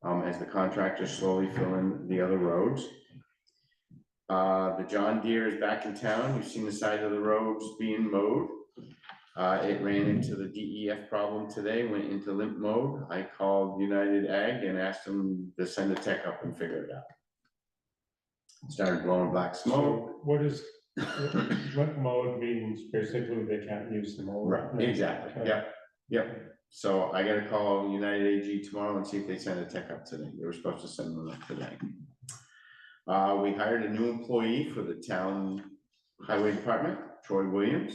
As the contractors slowly fill in the other roads. The John Deere is back in town, you've seen the side of the roads being mowed. It ran into the DEF problem today, went into limp mode. I called United Ag and asked them to send a tech up and figure it out. Started blowing black smoke. So what is, limp mode means basically they can't use the mower. Right, exactly, yep. So I gotta call United AG tomorrow and see if they send a tech up today. They were supposed to send one up today. We hired a new employee for the town highway department, Troy Williams.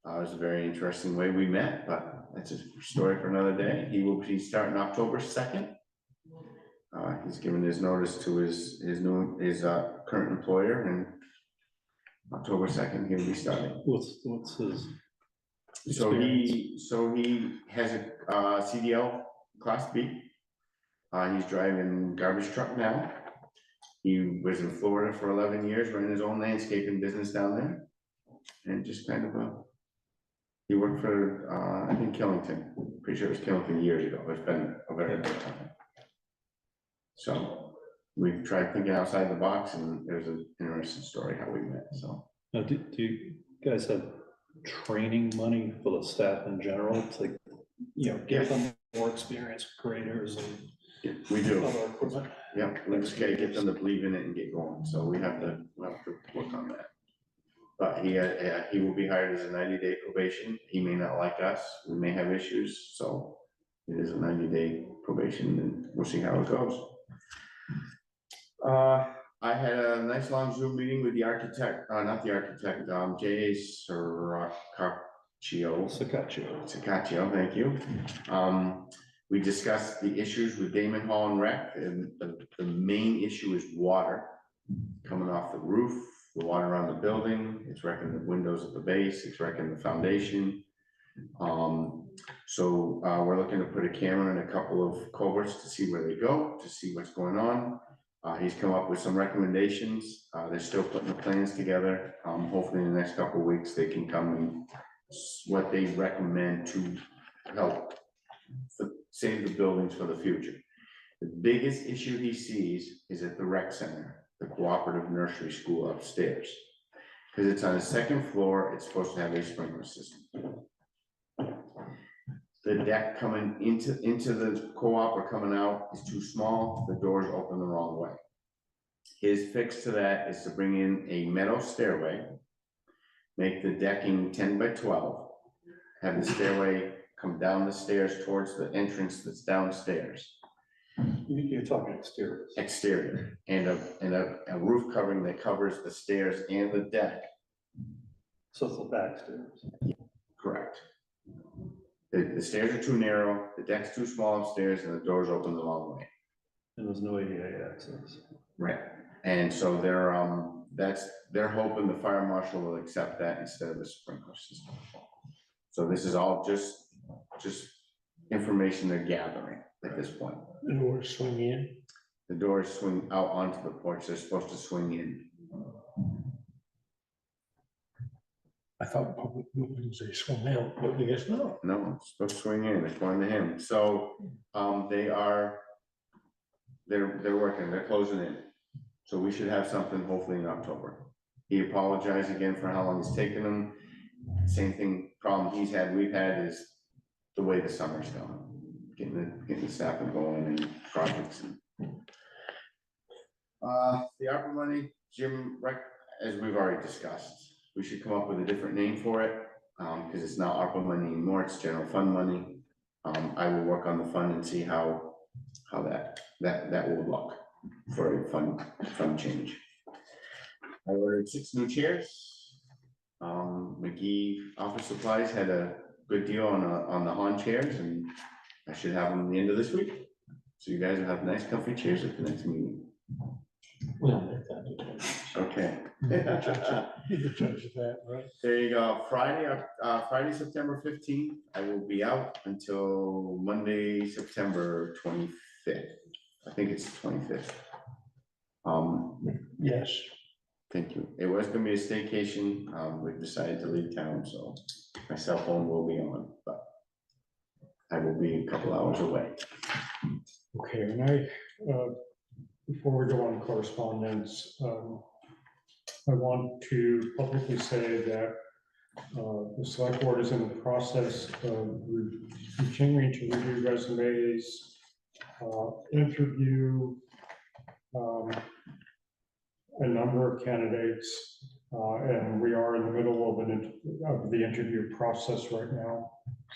It was a very interesting way we met, but that's a story for another day. He will be starting October 2nd. He's given his notice to his current employer, and October 2nd, he'll be starting. What's his? So he has a CDL Class B. He's driving garbage truck now. He was in Florida for 11 years, running his own landscaping business down there. And just kind of he worked for, I think Killington, pretty sure it was Killington years ago. It's been a very long time. So we've tried thinking outside the box, and there's an interesting story how we met, so. Now, do you guys have training money for the staff in general to, give them more experience, graders and Yeah, we do, other equipment? yeah, we just gotta get them to believe in it and get going, so we'll have to work on that. But he will be hired as a 90-day probation. He may not like us, we may have issues, so it is a 90-day probation, and we'll see how it goes. I had a nice long Zoom meeting with the architect, not the architect, J.A. Sacaccio, thank you. We discussed the issues with Damon Hall and Rec, and the main issue is water coming off the roof, the water around the building. It's wrecking the windows at the base, it's wrecking the foundation. So we're looking to put a camera in a couple of culverts to see where they go, to see what's going on. He's come up with some recommendations. They're still putting the plans together. Hopefully in the next couple of weeks, they can come and what they recommend to help save the buildings for the future. The biggest issue he sees is at the rec center, the cooperative nursery school upstairs. Because it's on the second floor, it's supposed to have a sprinkler system. The deck coming into the co-op or coming out is too small, the doors open the wrong way. His fix to that is to bring in a metal stairway, make the decking 10 by 12, have the stairway come down the stairs towards the entrance that's downstairs. You're talking exteriors. Exterior, and a roof covering that covers the stairs and the deck. So it's the back stairs. Correct. The stairs are too narrow, the deck's too small upstairs, and the doors open the wrong way. And there's no ADA access. Right. And so they're hoping the fire marshal will accept that instead of the sprinkler system. So this is all just information they're gathering at this point. And we're swinging in. The doors swing out onto the porch, they're supposed to swing in. I thought public buildings, they swung out, but I guess no. No, it's supposed to swing in, according to him. So, they're working, they're closing in. So we should have something hopefully in October. He apologized again for how long it's taken him. Same thing, problem he's had, we've had is the way the summer's going. Getting the staffing going and projects. The ARPA money, Jim, as we've already discussed, we should come up with a different name for it, because it's not ARPA money anymore, it's general fund money. I will work on the fund and see how that will look for a fund change. I ordered 6 new chairs. McGee Office Supplies had a good deal on the Hahn chairs, and I should have them at the end of this week. So you guys will have nice comfy chairs at the next meeting. We don't make that. Okay. You can judge that, right? There you go. Friday, September 15th, I will be out until Monday, September 25th. I think it's the 25th. Yes. Thank you. It was gonna be a staycation. We've decided to leave town, so my cell phone will be on, but I will be a couple hours away. Okay, and before we go on correspondence, I want to publicly say that the select board is in the process of continuing to review resumes, interview a number of candidates, and we are in the middle of the interview process right now.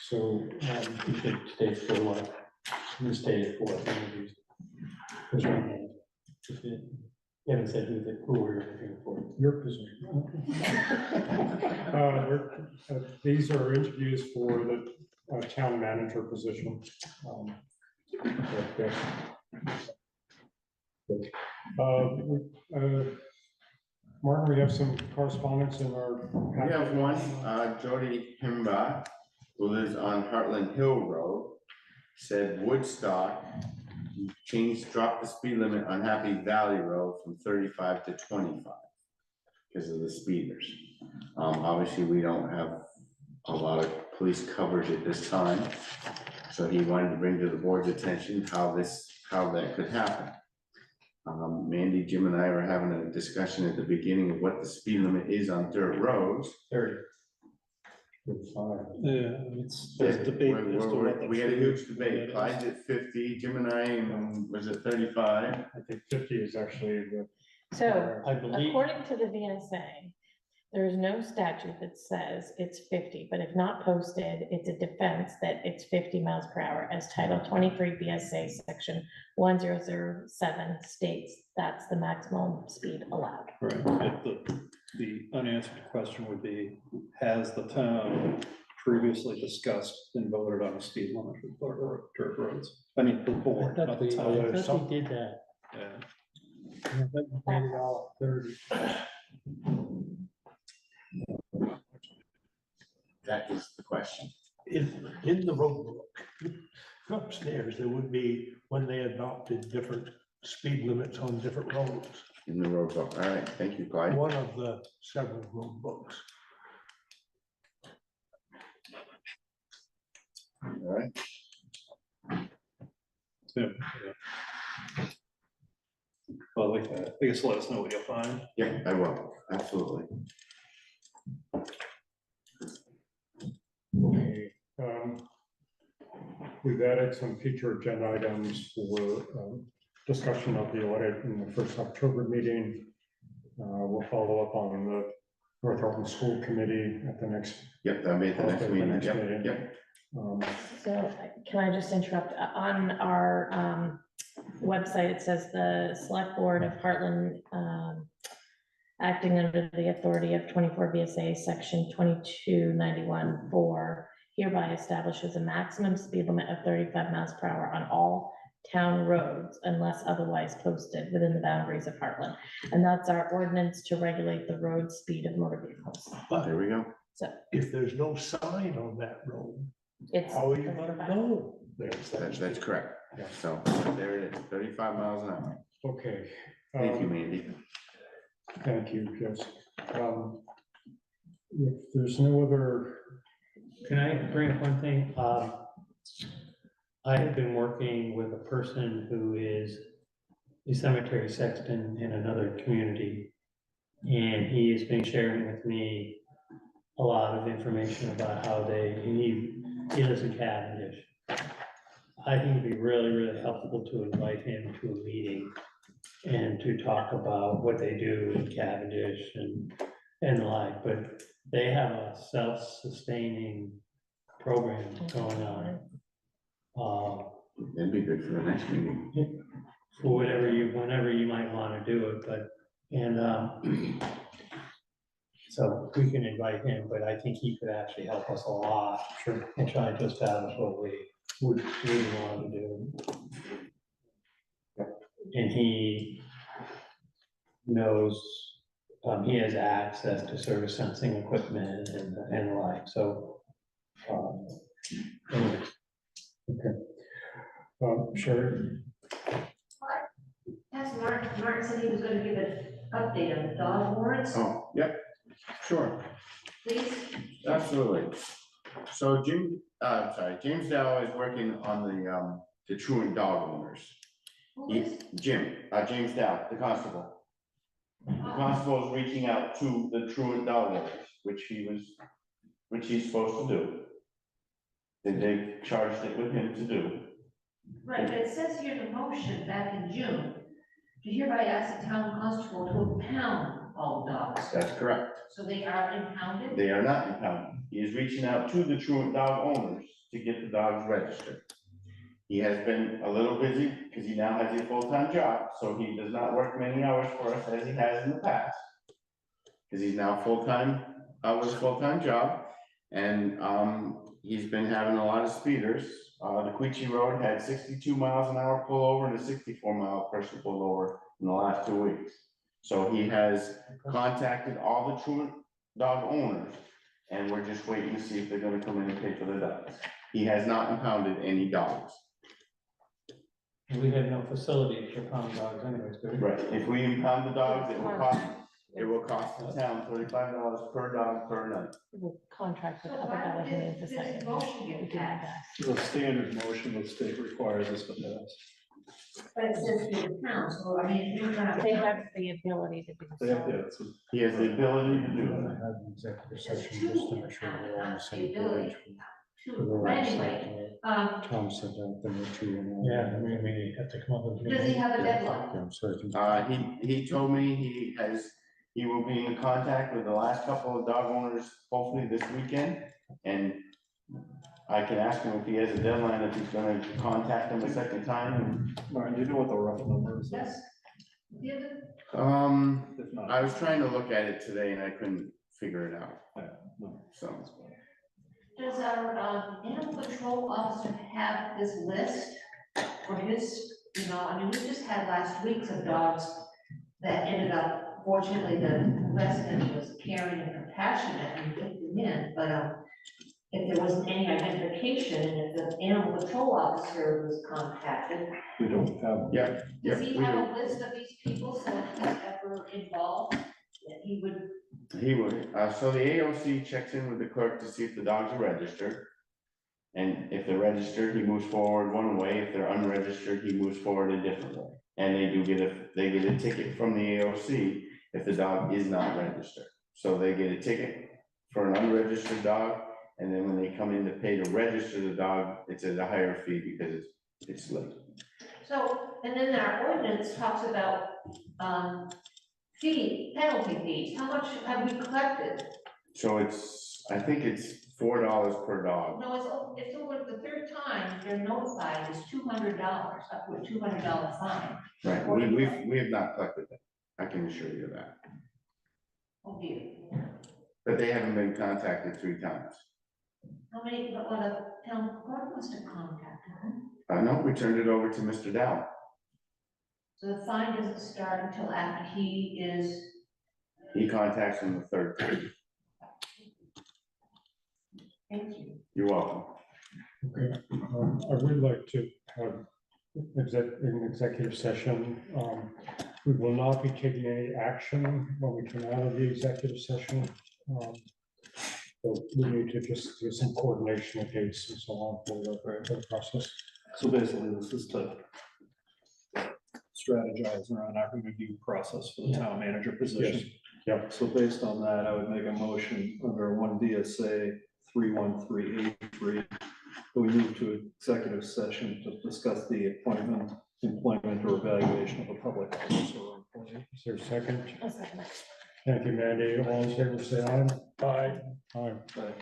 So You should stay for one. You stay for interviews. Who's your name? You haven't said who we're looking for. your position. These are interviews for the town manager position. Okay. Martin, we have some correspondence in our. We have one, Jody Himba, who lives on Hartland Hill Road, said Woodstock dropped the speed limit on Happy Valley Road from 35 to 25 because of the speeders. Obviously, we don't have a lot of police coverage at this time, so he wanted to bring to the board's attention how that could happen. Mandy, Jim, and I were having a discussion at the beginning of what the speed limit is on dirt roads. 30. Yeah, there's debate as to what We had a the huge true debate, limit is. Clyde's at 50, Jim and I, was it 35? I think 50 is actually the. So I believe, according to the V.S.A, there is no statute that says it's 50, but if not posted, it's a defense that it's 50 miles per hour, as Title 23 V.S.A section 1007 states that's the maximum speed allowed. Right, but the unanswered question would be, has the town previously discussed and voted on a speed limit for dirt roads? I mean, the board, not the town. I thought we did that. Yeah. Made it all 30. That is the question. In the road book, upstairs, there would be when they adopted different speed limits on different roads. In the road book. All right, thank you, Clyde. One of the several road books. All right. Tim. Yeah. Well, like that, I guess let us know what you'll find. Yeah, I will, absolutely. Okay, we've added some future agenda items for discussion of the audit in the first October meeting. We'll follow up on the North Hartland School Committee at the next. Yep, that'll be at the next Also the meeting, next yep, meeting. yep. So can I just interrupt? On our website, it says the Select Board of Hartland, acting under the authority of 24 V.S.A. Section 2291-4, hereby establishes a maximum speed limit of 35 miles per hour on all town roads unless otherwise posted within the boundaries of Hartland. And that's our ordinance to regulate the road speed of motor vehicles. There we go. So If there's no sign on that road, it's. how are you gonna 35. know? There's that That's speed? correct. Yeah. So there it is, 35 miles an hour. Okay. Thank you, Mandy. Thank you, Jess. If there's no other, Can I bring up one thing? I have been working with a person who is a cemetery sexton in another community. And he has been sharing with me a lot of information about how he lives in Cavendish. I think it'd be really, really helpful to invite him to a meeting and to talk about what they do in Cavendish and the like, but they have a self-sustaining program going on. That'd be good for the next meeting. For whenever you might want to do it, so we can invite him, but I think he could actually help us a lot. Sure. And try to establish what we would want to do. And he knows, he has access to service sensing equipment and the like, so. Anyways. okay. Sherry, Yes, Mark said he was gonna give an update on the dog warrants, Oh, yep, sure. please. Absolutely. So James Dow is working on the truant dog owners. Who is? James Dow, the constable. The constable is reaching out to the truant dog owners, which he's supposed to do. They charged it with him to do. Right, but it says here the motion back in June, to hereby ask the town constable to impound all dogs. That's correct. So they are impounded? They are not impounded. He is reaching out to the truant dog owners to get the dogs registered. He has been a little busy because he now has a full-time job, so he does not work many hours for us as he has in the past. Because he's now full-time, with a full-time job, and he's been having a lot of speeders. The Queechee Road had 62 miles an hour pullover and a 64-mile person pulled over in the last 2 weeks. So he has contacted all the truant dog owners, and we're just waiting to see if they're gonna come in and pay for the dogs. He has not impounded any dogs. We have no facility for pound dogs anyways, do we? Right, if we impound the dogs, it will cost the town $35 per dog per night. We'll contract with So other why would Bellingham this Society. motion We get do our passed? best. The standard motion the state requires us to pass. But it says to impound, so I mean, if you're gonna. They have the ability to do They have, so. yeah, it's a- He has the ability to do I that. had an executive session just to make sure we're all on the same page. But anyway, Tom said that the new two and all. Yeah, we have to come up with. does he have a deadline? Yeah, so I think- He told me he will be in contact with the last couple of dog owners, hopefully this weekend. And I can ask him if he has a deadline, if he's gonna contact them a second time. Martin, do you know what the rough number is? Yes. The other, If not. I was trying to look at it today and I couldn't figure it out, Yeah, no. so. does our animal control officer have this list for his, I mean, we just had last week some dogs that ended up, fortunately, the resident was caring and compassionate and took them in, but if there wasn't any identification and if the animal control officer was contacted, We don't have. Yeah. does he we have do. a list of these people, so if he's ever involved, that he would? He would, so the AOC checks in with the clerk to see if the dogs are registered. And if they're registered, he moves forward one way. If they're unregistered, he moves forward a different way. And they get a ticket from the AOC if the dog is not registered. So they get a ticket for an unregistered dog, and then when they come in to pay to register the dog, it's at a higher fee because it's late. So, and then our ordinance talks about, penalty fees, how much have we collected? So I think it's $4 per dog. No, it's over the third time they're notified, it's $200, up to a $200 fine. Right, we have not collected that, I can assure you that. Oh dear. But they haven't been contacted 3 times. How many, the town clerk must have contacted them. No, we turned it over to Mr. Dow. So the fine doesn't start until after He contacts them the 3rd time. thank you. You're welcome. Okay, I would like to have an executive session. We will not be taking any action when we come out of the executive session. So we need to just do some coordination of dates and so on for the process. So basically, this is to strategize around our review process for the town manager position. Yeah. So based on that, I would make a motion under 1 V.S.A. 31383, that we move to executive session to discuss the appointment, employment, or evaluation of a public officer or employee. Is there a second? I'll second that. Thank you, Mandy. All in favor, say aye. Aye. Aye. Right.